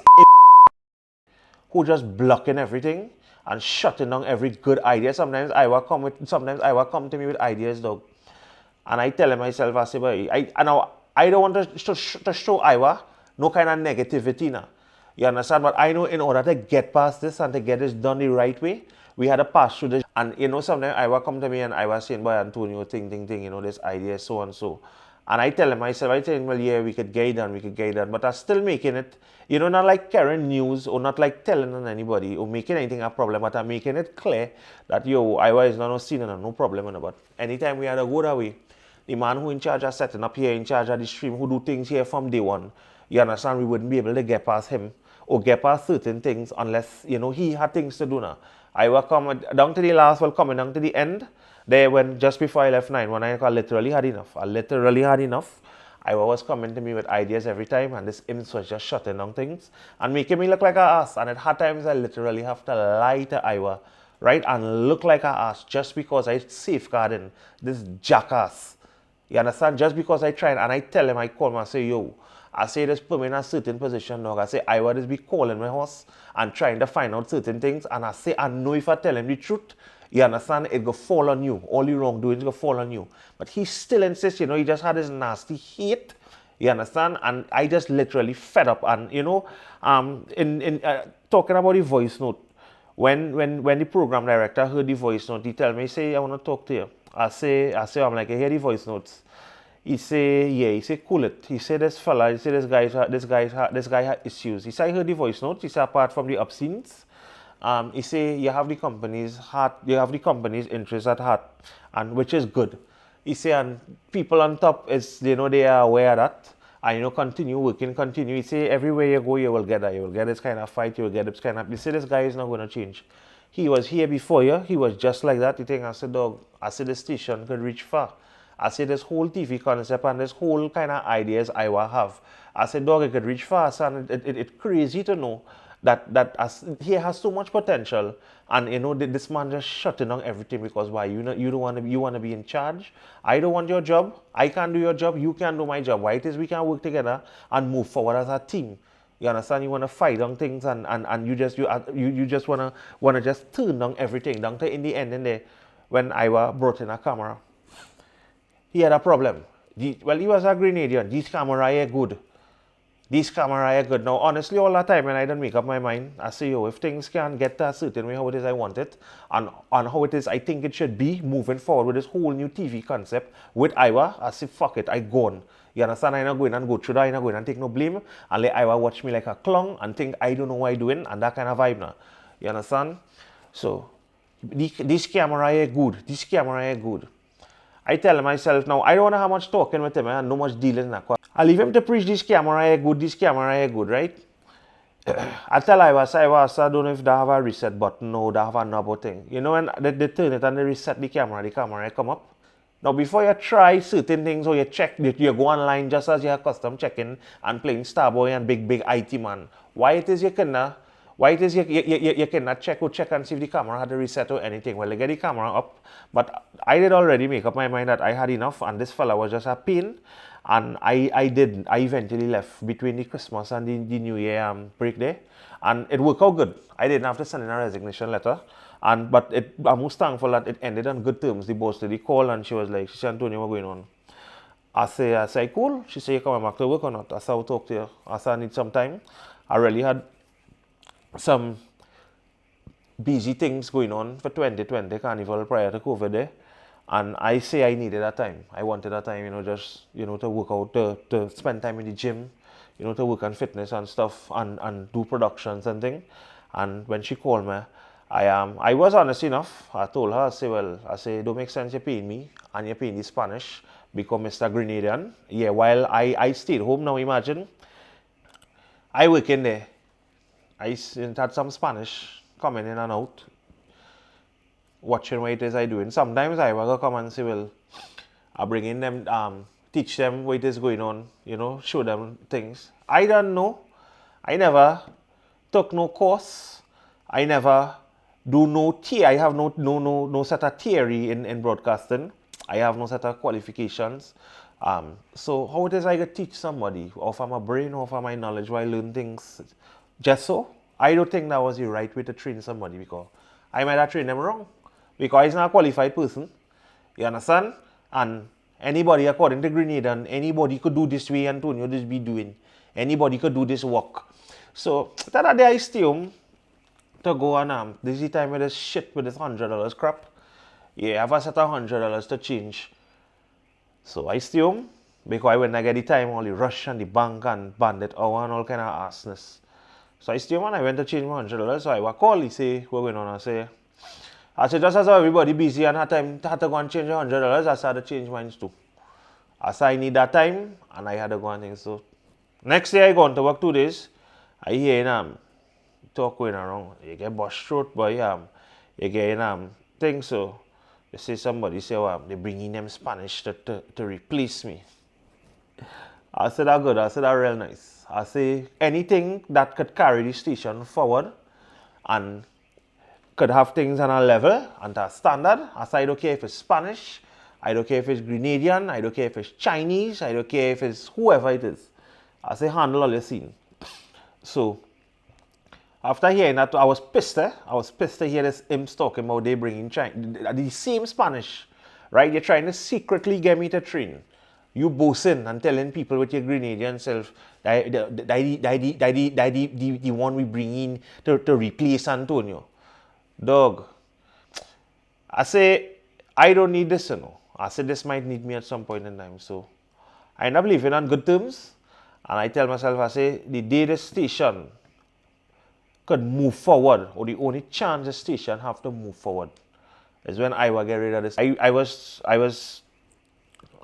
who just blocking everything and shutting down every good idea. Sometimes Iowa come to me with ideas, dog. And I tell myself, I say, boy, I don't want to show Iowa no kind of negativity now. You understand? But I know in order to get past this and to get this done the right way, we had to pass through this. And sometimes Iowa come to me and I was saying, boy, Antonio, thing, this idea, so and so. And I tell myself, well, yeah, we could get it done, but I'm still making it, not like carrying news or not like telling on anybody or making anything a problem, but I'm making it clear that, Iowa is not no sin and no problem. But anytime we had to go that way, the man who in charge of setting up here, in charge of the stream, who do things here from day one, you understand, we wouldn't be able to get past him or get past certain things unless, he had things to do now. Iowa come down to the last, coming down to the end, there when just before I left 9, when I literally had enough. I was coming to me with ideas every time, and this imps was just shutting down things and making me look like an ass. And at times I literally have to lie to Iowa, right, and look like an ass just because I safeguarding this jackass. You understand? Just because I try and I tell him, I call him, I say, I say this put me in a certain position, dog. I say Iowa just be calling my horse and trying to find out certain things, and I say I know if I tell him the truth, you understand, it go fall on you. All the wrongdoings go fall on you. But he still insists, he just had this nasty hate. You understand? And I just literally fed up. And in talking about the voice note, when the program director heard the voice note, he tell me, say, I want to talk to you. I say, I'm like, I hear the voice notes. He say, yeah, he say, cool it. He say, this guy had issues. He say, I heard the voice note. He say, apart from the obscenes, he say you have the company's interest at heart, and which is good. He say, and people on top is, they are aware of that, and continue working. He say, everywhere you go, you will get that. You will get this kind of fight. You will get this kind of. You say, this guy is not going to change. He was here before you. He was just like that. You think, I said, dog, I said the station could reach far. I said, this whole TV concept and this whole kind of ideas I will have. I said, dog, it could reach fast, and it's crazy to know that he has so much potential, and this man just shutting down everything because why? You don't want to be in charge. I don't want your job. I can't do your job. You can't do my job. Why it is we can work together and move forward as a team? You understand? You want to fight on things, and you just want to just turn down everything. Down to in the end, in there, when Iowa brought in a camera, he had a problem. He was a Grenadian. These cameras are good. These cameras are good. Now, honestly, all that time when I don't make up my mind, I say, if things can get to a certain way, how it is I want it, and how it is I think it should be moving forward with this whole new TV concept with Iowa, I say, fuck it, I gone. You understand? I'm not going and go through that. I'm not going and take no blame and let Iowa watch me like a clown and think I don't know what I'm doing and that kind of vibe now. You understand? So, this camera are good. This camera are good. I tell myself now, I don't want to have much talking with him and no much dealing. I leave him to preach this camera is good, right? I tell Iowa, I don't know if they have a reset button, no, they have a knob thing. When they turn it and they reset the camera come up. Now, before you try certain things or you check, you go online just as you are custom checking and playing Starboy and big IT man. Why it is you cannot check and see if the camera had a reset or anything. Well, they get the camera up, but I did already make up my mind that I had enough and this fella was just a pain. And I eventually left between the Christmas and the New Year break there, and it worked out good. I didn't have to send in a resignation letter, but I'm most thankful that it ended on good terms. The boss did the call and she was like, she said, Antonio, what's going on? I say, cool. She said, you coming back to work or not? I said, I'll talk to you. I said, I need some time. I really had some busy things going on for 2020 Carnival prior to COVID there. And I say I needed that time. I wanted that time, just, to work out, to spend time in the gym, to work on fitness and stuff and do productions and things. And when she called me, I was honest enough. I told her, I say, don't make sense you're paying me. and you're paying the Spanish, become Mr. Grenadian. Yeah, while I stayed home now, imagine. I work in there. I had some Spanish coming in and out, watching what it is I doing. Sometimes I will come and say, well, I bring in them, teach them what is going on, you know, show them things. I don't know. I never took no course. I never do no I have no set of theory in broadcasting. I have no set of qualifications. So how it is I could teach somebody, or from my brain, or from my knowledge, while I learn things just so? I don't think that was the right way to train somebody, because I might have trained them wrong. Because he's not a qualified person. You understand? And anybody, according to Grenadian, anybody could do this way Antonio just be doing. Anybody could do this work. So that day I stay home to go and this is the time with this shit with this $100 crap. Yeah, I have a set of $100 to change. So I stay home because when I get the time, all the rush and the bank and bandit hour and all kind of arsoness. So I stay home and I went to change my $100. So I was call, he say, what going on? I say just as everybody busy and had to go and change $100, I started to change mine too. I said I need that time and I had to go and think. So next day I go on to work 2 days. I hear talk going around. You get bust throat, boy. You get things. So they say somebody say, they bringing them Spanish to replace me. I said that good. I said that real nice. I say anything that could carry the station forward and could have things on a level and a standard. I say I don't care if it's Spanish, I don't care if it's Grenadian, I don't care if it's Chinese, I don't care if it's whoever it is. I say handle all your scene. So after hearing that, I was pissed. I was pissed to hear this imps talking about they bringing the same Spanish, right? You're trying to secretly get me to train. You boasting and telling people with your Grenadian self that the one we bring in to replace Antonio. Dog. I say, I don't need this, you know. I said this might need me at some point in time. So I end up living on good terms. And I tell myself, I say, the day the station could move forward, or the only chance the station have to move forward, is when I will get rid of this. I was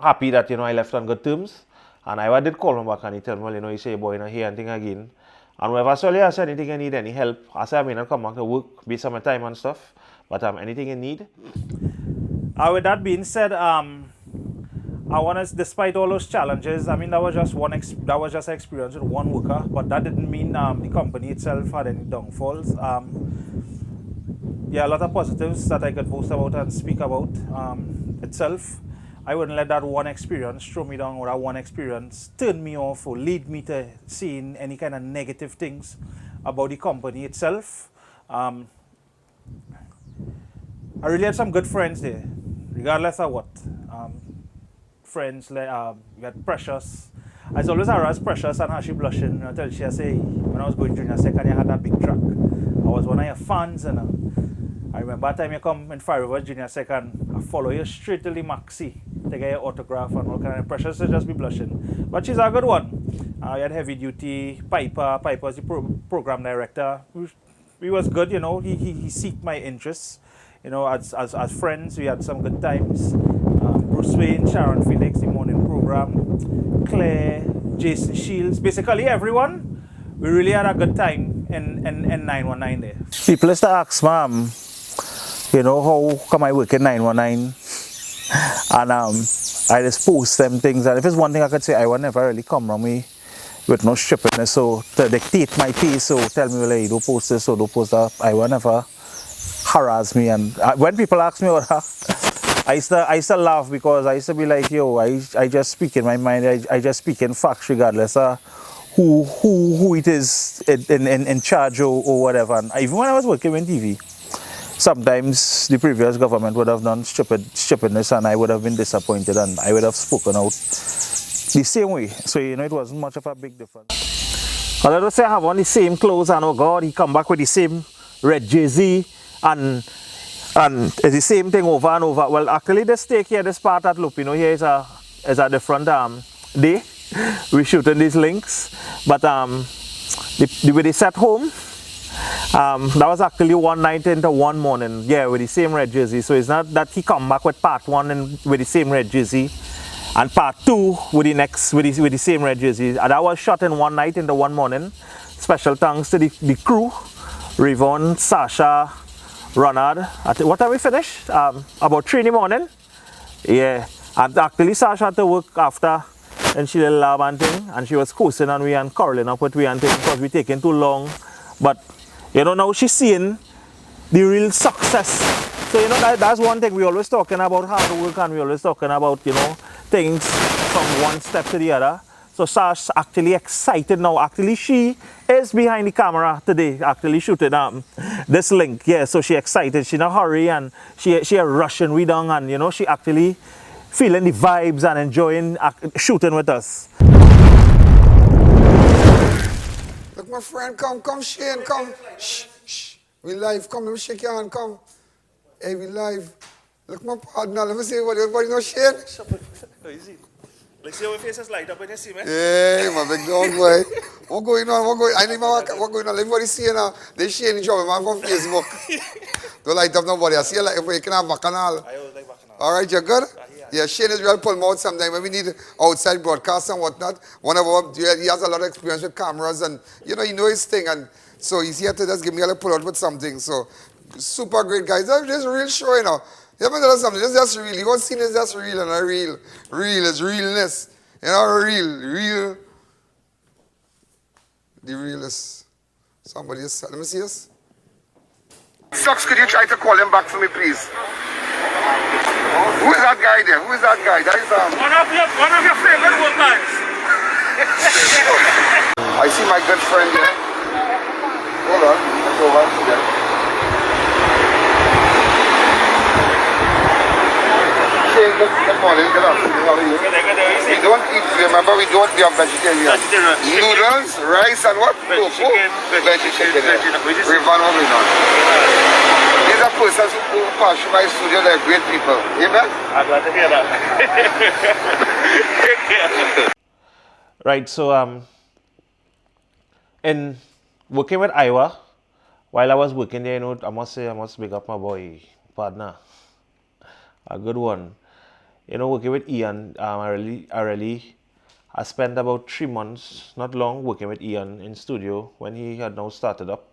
happy that, you know, I left on good terms. And I did call him back and he tell me, well, you know, he say, boy, you know, here anything again. And whenever I said anything I need, any help, I said I may not come back to work based on my time and stuff. But anything you need. With that being said, I want to, despite all those challenges, I mean, that was just an experience with one worker, but that didn't mean the company itself had any downfalls. Yeah, a lot of positives that I could boast about and speak about itself. I wouldn't let that one experience throw me down, or that one experience turn me off or lead me to seeing any kind of negative things about the company itself. I really had some good friends there, regardless of what. Friends like we had Precious. I always harass Precious and how she blushing. I tell she, I say, when I was going junior second, you had that big track. I was one of your fans, and I remember that time you come in Fire River junior second, I follow you straight to the Maxi to get your autograph and all kind of Precious to just be blushing. But she's a good one. I had Heavy Duty, Piper was the program director. He was good, you know, he seeked my interests. You know, as friends, we had some good times. Bruce Wayne, Sharon Felix, the morning program, Claire, Jason Shields, basically everyone. We really had a good time in 919 there. People used to ask, ma'am, you know, how come I work in 919? And I just post them things. And if it's one thing I could say, I would never really come around me with no strippiness. So to dictate my pace, so tell me, well, hey, don't post this or don't post that, I would never harass me. And when people ask me about that, I used to laugh, because I used to be like, yo, I just speak in my mind, I just speak in facts regardless of who it is in charge or whatever. And even when I was working in TV, sometimes the previous government would have done stupidness and I would have been disappointed and I would have spoken out the same way. So, you know, it wasn't much of a big difference. But let us say I have on the same clothes and oh God, he come back with the same red jersey and it's the same thing over and over. Well, actually, this take here, this part at Lupino here is a different day. We're shooting these links, but the way they set home, That was actually one night into one morning, yeah, with the same red jersey. So it's not that he come back with part one and with the same red jersey, and part two with the same red jersey. And that was shot in one night into one morning. Special thanks to the crew, Rivon, Sasha, Ronald. What time we finished? About 3 in the morning. Yeah, and actually Sasha had to work after, and she did a lab and thing, and she was coasting on we and curling up with we and thing because we taking too long. But you know, now she's seeing the real success. So you know, that's one thing we always talking about hard work, and we always talking about, you know, things from one step to the other. So Sash actually excited now. Actually, she is behind the camera today, actually shooting this link. Yeah, so she excited. She in a hurry, and she rushing we down, and you know, she actually feeling the vibes and enjoying shooting with us. Look, my friend, come, Shane, come. Shh, shh. We live, come, let me shake your hand, come. Hey, we live. Look, my partner, let me see what you know, Shane. Easy. Like, see how my face is light up when you see me? Hey, my big dog, boy. What going on? I need my what going on? Everybody see you now. They Shane in trouble, man, from Facebook. Don't light up nobody. I see you like if you can have Bacchanal. I always like Bacchanal. All right, you're good? Yeah, Shane is real pull mouth sometimes when we need outside broadcasts and whatnot. He has a lot of experience with cameras, and you know his thing, and so he's here to just give me a little pull out with something. So super great guys. This is a real show, you know. You ever tell us something? This is just real. You want to see this just real, and a real is realness. You know, real. The realest. Somebody is. Let me see this. Sucks, could you try to call him back for me, please? Who is that guy there? Who is that guy? That is one of your favorite workers. I see my good friend here. Hold on, let's go over there. Shane, good morning. Good afternoon. How are you? We don't eat. Remember, we are vegetarian. Noodles, rice, and what? Tofu. Veggie chicken. Rivon, what we know. These are persons who pass through my studio. They're great people. Amen? I'm glad to hear that. Right, so in working with Iowa, while I was working there, you know, I must big up my boy, partner. A good one. You know, working with Ian, I spent about 3 months, not long, working with Ian in studio when he had now started up.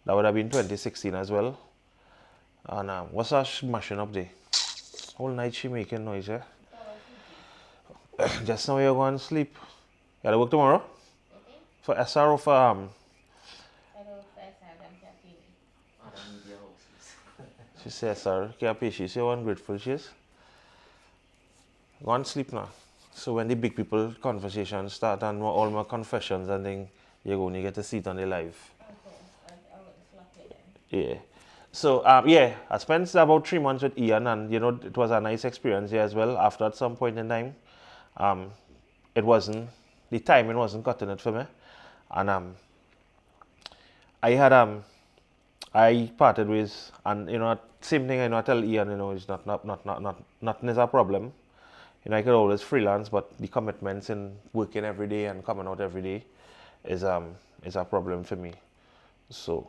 That would have been 2016 as well. And what's that smashing up there? Whole night she making noise, eh? Just now you're going to sleep. You gotta work tomorrow? For SR or for I don't need your house. She says, sir, can't pay. She said, how ungrateful she is. Go and sleep now. So when the big people conversations start and all my confessions and then you're going to get a seat on the live. Okay, I will slap it then. Yeah. So yeah, I spent about 3 months with Ian, and you know, it was a nice experience here as well. After at some point in time, the timing wasn't cutting it for me. And I parted ways, and you know, same thing I know I tell Ian, you know, it's nothing is a problem. You know, I could always freelance, but the commitments in working every day and coming out every day is a problem for me. So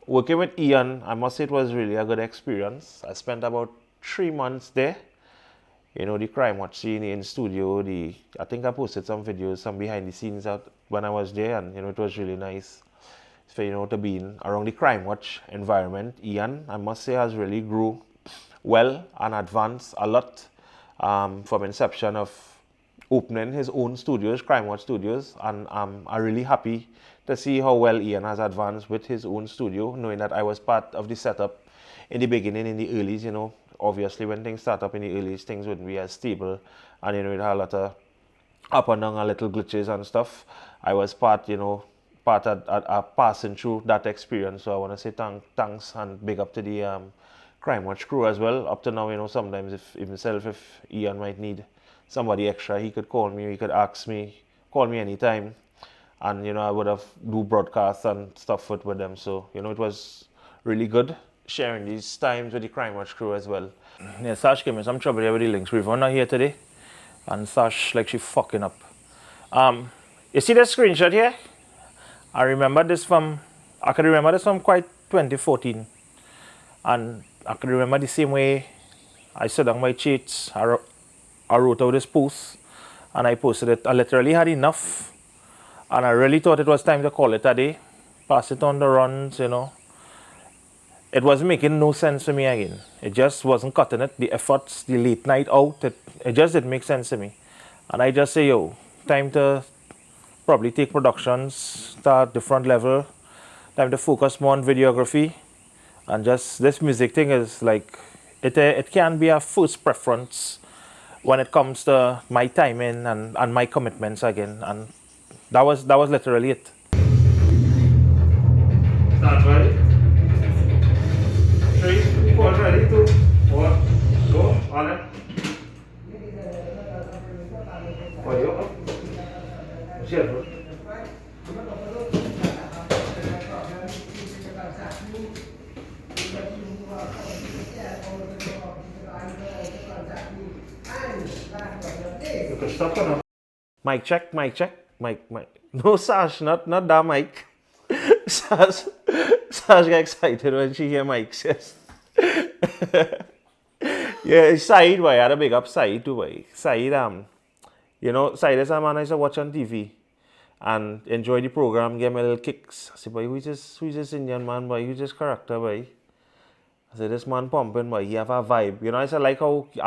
working with Ian, I must say it was really a good experience. I spent about 3 months there. You know, the crime watch scene in studio, I think I posted some videos, some behind the scenes out when I was there, and you know, it was really nice for, you know, to be around the crime watch environment. Ian, I must say, has really grew well and advanced a lot from inception of opening his own studios, Crime Watch Studios, and I'm really happy to see how well Ian has advanced with his own studio, knowing that I was part of the setup in the beginning, in the earlys. You know, obviously when things start up in the earlys, things wouldn't be as stable, and you know, it had a lot of up and down and little glitches and stuff. I was part at passing through that experience, so I want to say thanks and big up to the Crime Watch crew as well. Up to now, you know, sometimes if Ian might need somebody extra, he could call me, he could ask me, call me anytime, and you know, I would have do broadcasts and stuff with them. So you know, it was really good sharing these times with the Crime Watch crew as well. Yeah, Sash gave me some trouble here with the links. We're not here today, and Sash like she fucking up. You see that screenshot here? I remember this from I can remember this from quite 2014. And I can remember the same way I sat down my cheats, I wrote out this post and I posted it. I literally had enough and I really thought it was time to call it a day, pass it on the runs, you know. It was making no sense to me again. It just wasn't cutting it. The efforts, the late night out, it just didn't make sense to me. And I just say, yo, time to probably take productions to a different level, time to focus more on videography. And just this music thing is like, it can be a first preference when it comes to my timing and my commitments again. And that was literally it. Start ready. 3, 4, ready, 2, 1, go, on it. Audio up. Share. You can stop or not? Mic check, mic check, mic. No, Sash, not that mic. Sash get excited when she hear mics, yes. Yeah, Said, boy, I had a big up Said too, boy. Said, you know, Said is a man I used to watch on TV and enjoy the program, give me little kicks. I said, boy, who's this Indian man, boy? Who's this character, boy? I said, this man pumping, boy, he have a vibe. You know, I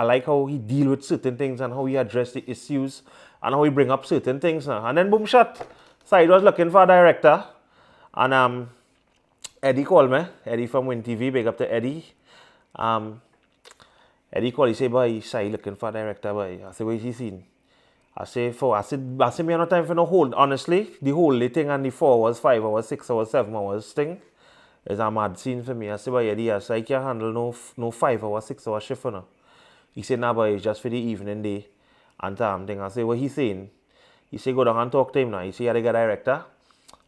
like how he deal with certain things and how he address the issues and how he bring up certain things now. And then boom shot. Said was looking for a director. And Eddie called me. Eddie from Win TV, big up to Eddie. Eddie called, he said, boy, Said looking for a director, boy. I said, what is he seen? I said, me no time for no hold. Honestly, the whole thing and the 4 hours, 5 hours, 6 hours, 7 hours thing is a mad scene for me. I said, boy, Eddie, I said, I can't handle no 5 hour, 6 hour shift for now. He said, nah, boy, it's just for the evening day and thing. I said, what he saying? He said, go down and talk to him now. He said, you're the director.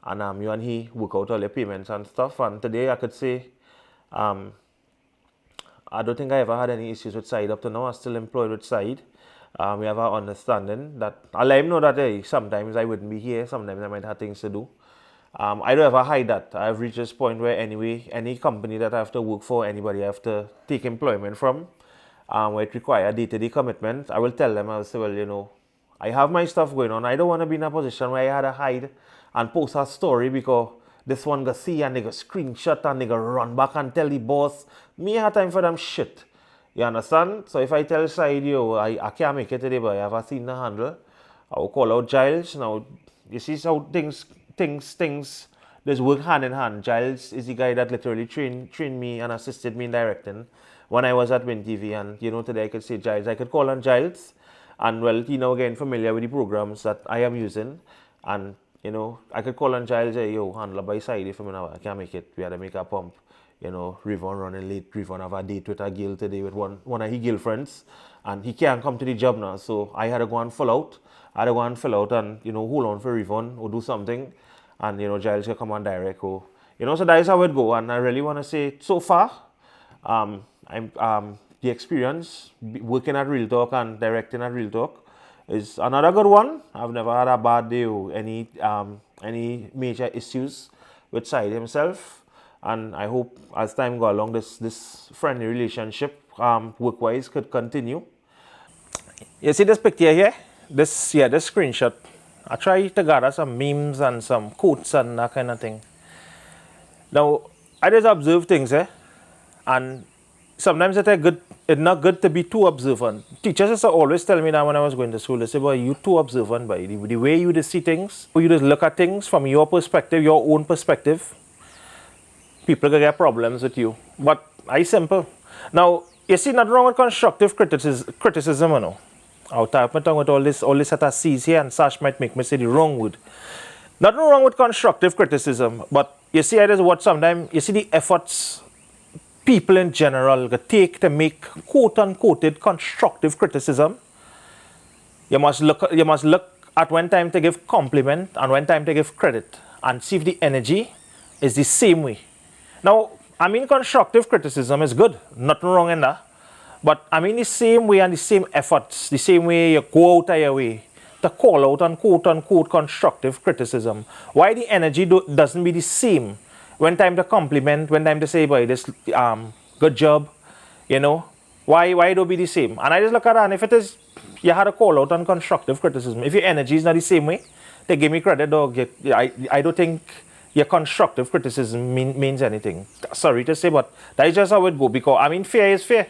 And you and he work out all your payments and stuff. And today I could say, I don't think I ever had any issues with Said up to now. I'm still employed with Said. We have an understanding that I let him know that hey, sometimes I wouldn't be here, sometimes I might have things to do. I don't ever hide that. I've reached this point where anyway, any company that I have to work for, anybody I have to take employment from, where it requires day-to-day commitment, I will tell them, I'll say, well, you know, I have my stuff going on. I don't want to be in a position where I had to hide and post a story because this one go see and they go screenshot and they go run back and tell the boss. Me have time for them shit. You understand? So if I tell Said, yo, I can't make it today, but I have a thing to handle, I will call out Giles. Now, you see how things, there's work hand in hand. Giles is the guy that literally trained me and assisted me in directing when I was at Win TV. And, you know, today I could say Giles. I could call on Giles. And, well, you know, getting familiar with the programs that I am using. And, you know, I could call on Giles, say, yo, handler by Said if I can't make it. We had to make a pump. You know, Rivon running late. Rivon have a date with a girl today with one of his girlfriends. And he can't come to the job now. So I had to go and fill out. And, you know, hold on for Rivon or do something. And, you know, Giles can come on direct. Or, you know, so that is how it go. And I really want to say, so far, the experience working at Real Talk and directing at Real Talk is another good one. I've never had a bad day or any major issues with Said himself. And I hope as time go along, this friendly relationship, work-wise, could continue. You see this picture here? This screenshot. I try to gather some memes and some quotes and that kind of thing. Now, I just observe things, and sometimes it's not good to be too observant. Teachers used to always tell me that when I was going to school. They say, boy, you too observant, boy. The way you just see things, you just look at things from your perspective, your own perspective, people can get problems with you. But I simple. Now, you see, nothing wrong with constructive criticism, you know. I'll type my tongue with all this that I see here, and Sash might make me say the wrong word. Nothing wrong with constructive criticism, but you see, it is what sometimes, you see the efforts people in general take to make quote-unquote constructive criticism. You must look at when time to give compliment and when time to give credit and see if the energy is the same way. Now, I mean constructive criticism is good, nothing wrong in that. But I mean the same way and the same efforts, the same way you go out of your way to call out on quote-unquote constructive criticism. Why the energy doesn't be the same when time to compliment, when time to say, boy, this good job, you know, why don't be the same? And I just look at that, and if it is, you had a call out on constructive criticism. If your energy is not the same way, they give me credit, dog. I don't think your constructive criticism means anything. Sorry to say, but that is just how it go. Because I mean, fair is fair.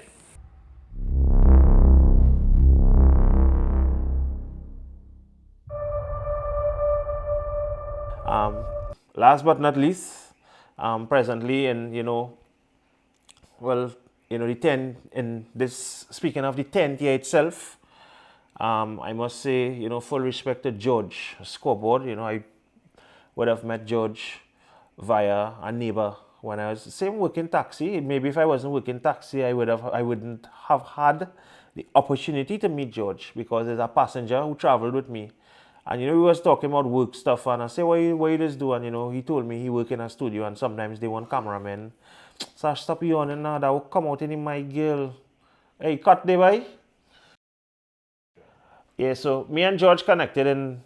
Last but not least, presently in well, the 10 in this, speaking of the 10th year itself, I must say, full respect to George Scoreboard. I would have met George via a neighbor when I was same working taxi. Maybe if I wasn't working taxi, I wouldn't have had the opportunity to meet George, because there's a passenger who traveled with me. And we was talking about work stuff, and I say, what you just do? And he told me he work in a studio, and sometimes they want cameramen. So I stop yawning now, that will come out in my girl. Hey, cut the boy. Yeah, so me and George connected in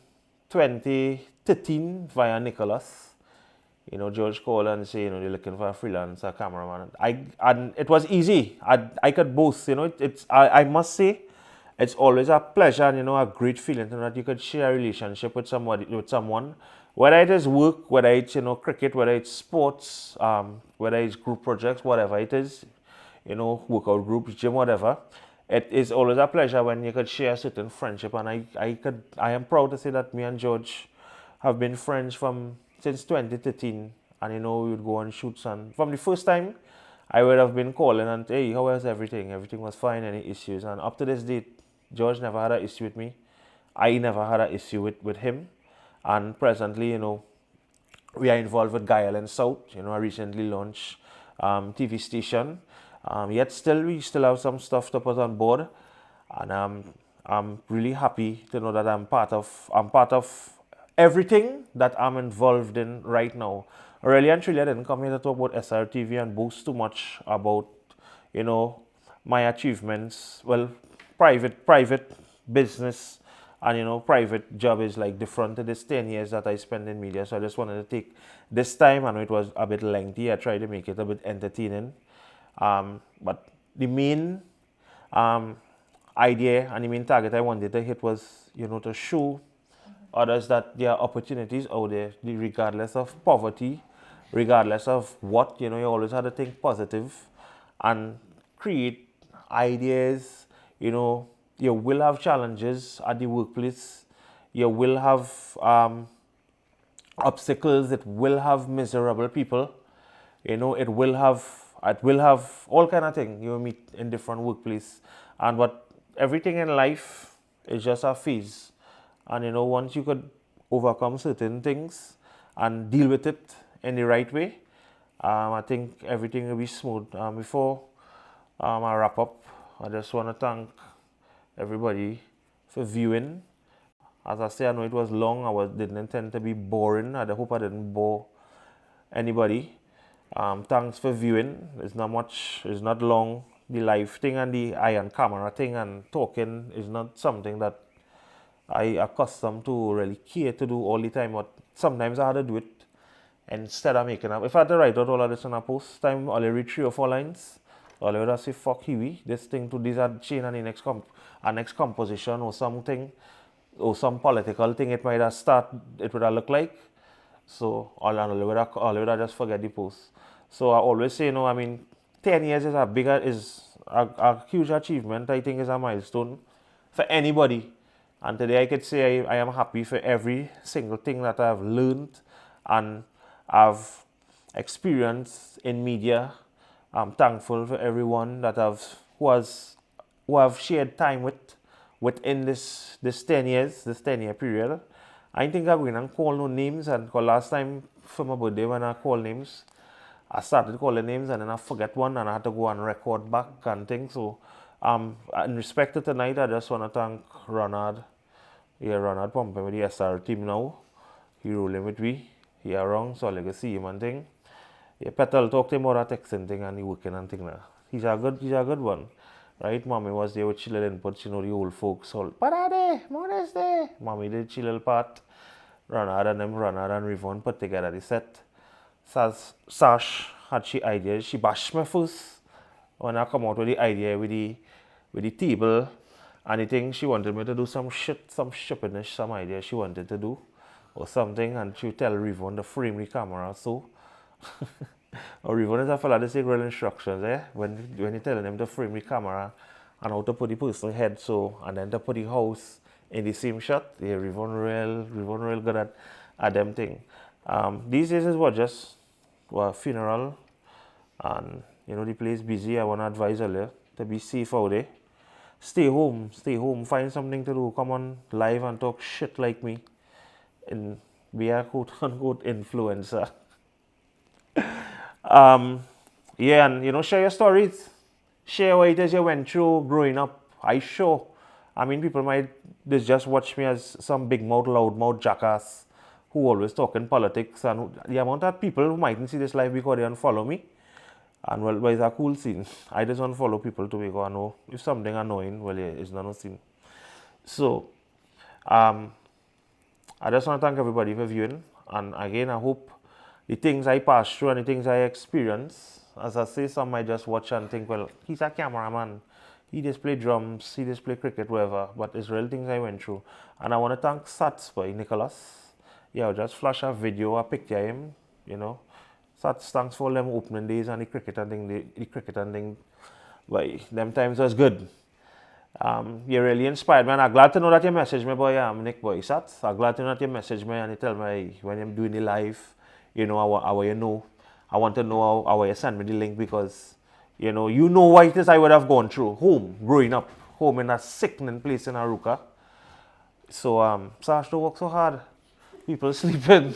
2013 via Nicholas. George called and say, they're looking for a freelancer cameraman. And it was easy. I could boast, I must say, it's always a pleasure and a great feeling that you could share a relationship with someone, whether it is work, whether it's cricket, whether it's sports, whether it's group projects, whatever it is, workout groups, gym, whatever. It is always a pleasure when you could share a certain friendship, and I am proud to say that me and George have been friends since 2013, and we would go on shoots, and from the first time I would have been calling and, hey, how was everything? Everything was fine, any issues? And up to this date, George never had an issue with me. I never had an issue with him. And presently, we are involved with Guy Island South, a recently launched TV station. Yet still, we still have some stuff to put on board. And I'm really happy to know that I'm part of everything that I'm involved in right now. Really and truly, I didn't come here to talk about SRTV and boast too much about, my achievements. Well, private business and private job is like different to this 10 years that I spent in media. So I just wanted to take this time, and it was a bit lengthy. I tried to make it a bit entertaining. But the main idea and the main target I wanted to hit was, to show others that there are opportunities out there, regardless of poverty, regardless of what, you always have to think positive and create ideas. You will have challenges at the workplace. You will have obstacles. It will have miserable people. It will have all kind of things you meet in different workplace. But everything in life is just a phase. And once you could overcome certain things and deal with it in the right way, I think everything will be smooth. Before I wrap up, I just want to thank everybody for viewing. As I say, I know it was long. Didn't intend to be boring. I hope I didn't bore anybody. Thanks for viewing. It's not much. It's not long. The live thing and the eye and camera thing and talking is not something that I accustomed to really care to do all the time. But sometimes I had to do it instead of making up. If I had to write out all of this in a post, time I'll read 3 or 4 lines. All I would say, fuck Huey, this thing to this chain and the next composition or something, or some political thing it would have looked like. So all I would have just forget the post. So I always say, 10 years is a huge achievement. I think is a milestone for anybody. And today I could say I am happy for every single thing that I've learned and I've experienced in media. I'm thankful for everyone that who have shared time within this 10 years, this 10-year period. I think I'm going to call no names, and last time for my birthday when I call names, I started calling names and then I forget one and I had to go and record back and things. So in respect to tonight, I just want to thank Ronald. Yeah, Ronald pumping with the SR team now. He rolling with me. He around, so I'll go see him and thing. Yeah, Petal talked to him about that texting thing and he working and thing now. He's a good one. Right? Mommy was there with she little input, the old folks all, Parade, Mother's Day. Mommy did she little part. Ronald and Rivon put together the set. Sash had she ideas. She bashed me first when I come out with the idea with the table and the thing. She wanted me to do some shit, some stupidness, some idea she wanted to do or something, and she would tell Rivon to frame the camera so. Or Rivon is a fella that take real instructions, when you're telling them to frame the camera and how to put the person's head so, and then to put the house in the same shot. Yeah, Rivon real good at them thing. These days is what just a funeral, and the place busy. I want to advise you to be safe out there. Stay home, find something to do. Come on live and talk shit like me and be a quote unquote influencer. Yeah, and share your stories. Share what it is you went through growing up. People might just watch me as some big mouth, loud mouth jackass who always talking politics, and the amount of people who mightn't see this live because they unfollow me. And well, it's a cool scene. I just unfollow people to because I know if something annoying, well, yeah, it's not a scene. So, I just want to thank everybody for viewing. And again, I hope the things I pass through and the things I experience, as I say, some might just watch and think, well, he's a cameraman. He just play drums, he just play cricket, whatever. But it's real things I went through. And I want to thank Succes by Nicholas. Yeah, I'll just flash a video, a picture of him, Succes, thanks for them opening days and the cricket and thing. But them times was good. You really inspired me, and I'm glad to know that you message me, boy. I'm Nick Boy Succes. I'm glad to know that you message me and you tell me when I'm doing the live, how you know. I want to know how you send me the link because, you know what it is I would have gone through. Growing up, home in a sickening place in Aruka. So, Sash don't work so hard. People sleeping.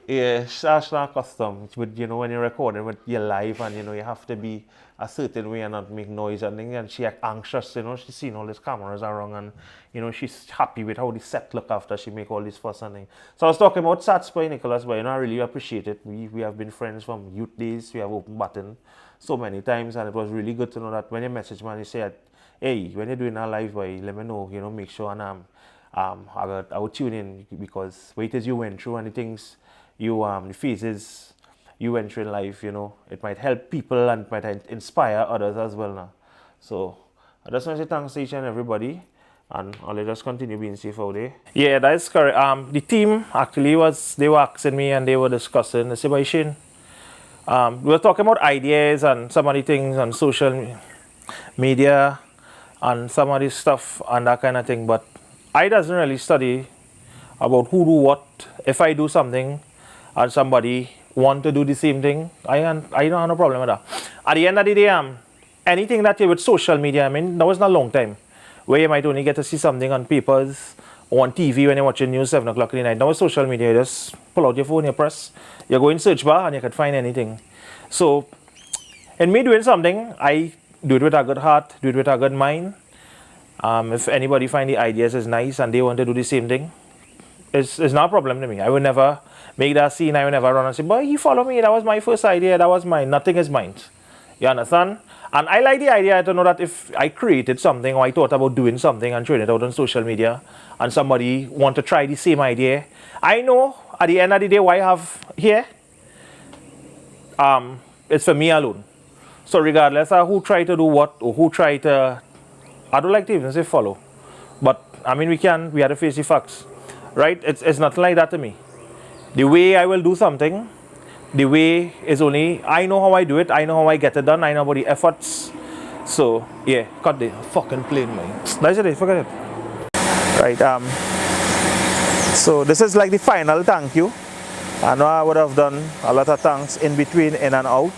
Yeah, Sash not custom. But, when you're recording with your live and, you have to be a certain way and not make noise and things. And she anxious, she's seen all these cameras around and, she's happy with how the set look after she make all this fuss and things. So I was talking about Succes by Nicholas, but, I really appreciate it. We have been friends from youth days. We have open button so many times, and it was really good to know that when you message me and you said, hey, when you're doing a live, boy, let me know, make sure and I would tune in because what it is you went through and the things the phases you went through in life, it might help people and it might inspire others as well now. So I just want to say thanks to each and everybody, and I'll just continue being safe out there. Yeah, that is correct. The team actually they were asking me and they were discussing the situation. We were talking about ideas and some of the things on social media and some of this stuff and that kind of thing, but I doesn't really study about who do what. If I do something and somebody want to do the same thing, I don't have no problem with that. At the end of the day, anything that you with social media, that was not a long time, where you might only get to see something on papers or on TV when you're watching news 7 o'clock in the night. Now with social media, you just pull out your phone, you press, you go in search bar and you can find anything. So, in me doing something, I do it with a good heart, do it with a good mind. If anybody find the ideas is nice and they want to do the same thing, it's not a problem to me. I would never make that scene. I would never run and say, boy, you follow me. That was my first idea. That was mine. Nothing is mine. You understand? And I like the idea to know that if I created something or I thought about doing something and throwing it out on social media and somebody want to try the same idea, I know at the end of the day what I have here, it's for me alone. So regardless of who try to do what or who try to, I don't like to even say follow, but we have to face the facts, right? It's nothing like that to me. The way I will do something, the way is only, I know how I do it, I know how I get it done, I know about the efforts. So yeah, cut the fucking plane, man. That's it, forget it. Right, so this is like the final thank you. I know I would have done a lot of thanks in between, in and out.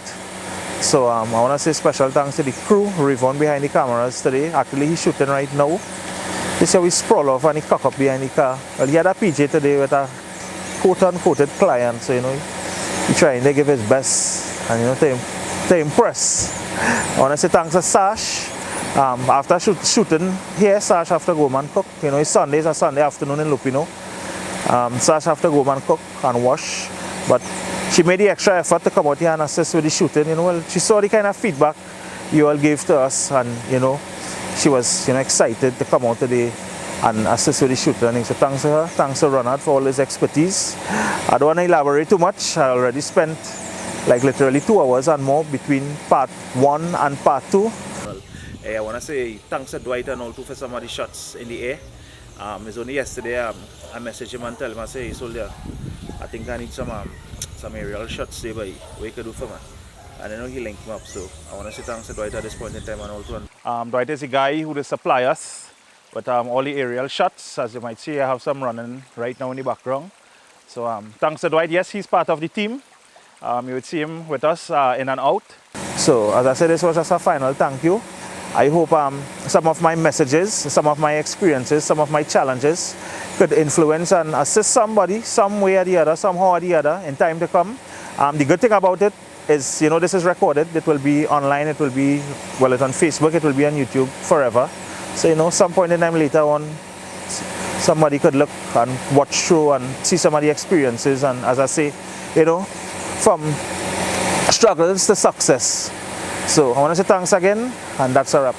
So I want to say special thanks to the crew, Rivon behind the cameras today. Actually, he's shooting right now. This how we sprawl off and he cock up behind the car. Well, he had a PJ today with a quote-unquote client, so he trying to give his best and to impress. I want to say thanks to Sash. After shooting here, Sash have to go and cook. It's Sundays and Sunday afternoon in Lupino. Sash have to go and cook and wash, but she made the extra effort to come out here and assist with the shooting. Well, she saw the kind of feedback you all gave to us, and she was excited to come out today and assist with the shooting and things. So thanks to her, thanks to Ronald for all his expertise. I don't want to elaborate too much. I already spent like literally 2 hours and more between part 1 and part 2. I want to say thanks to Dwight and all too for some of the shots in the air. It's only yesterday I messaged him and tell him, I say, hey, soldier, I think I need some aerial shots there, but what you could do for me? And I know he linked me up, so I want to say thanks to Dwight at this point in time and all too. Dwight is the guy who will supply us with all the aerial shots. As you might see, I have some running right now in the background. So thanks to Dwight. Yes, he's part of the team. You would see him with us in and out. So as I said, this was just a final thank you. I hope some of my messages, some of my experiences, some of my challenges could influence and assist somebody some way or the other, somehow or the other in time to come. The good thing about it is, you know, this is recorded. It will be online. It will be, well, it's on Facebook. It will be on YouTube forever. So, you know, some point in time later on, somebody could look and watch through and see some of the experiences. And as I say, you know, from struggles to success. So I want to say thanks again, and that's a wrap.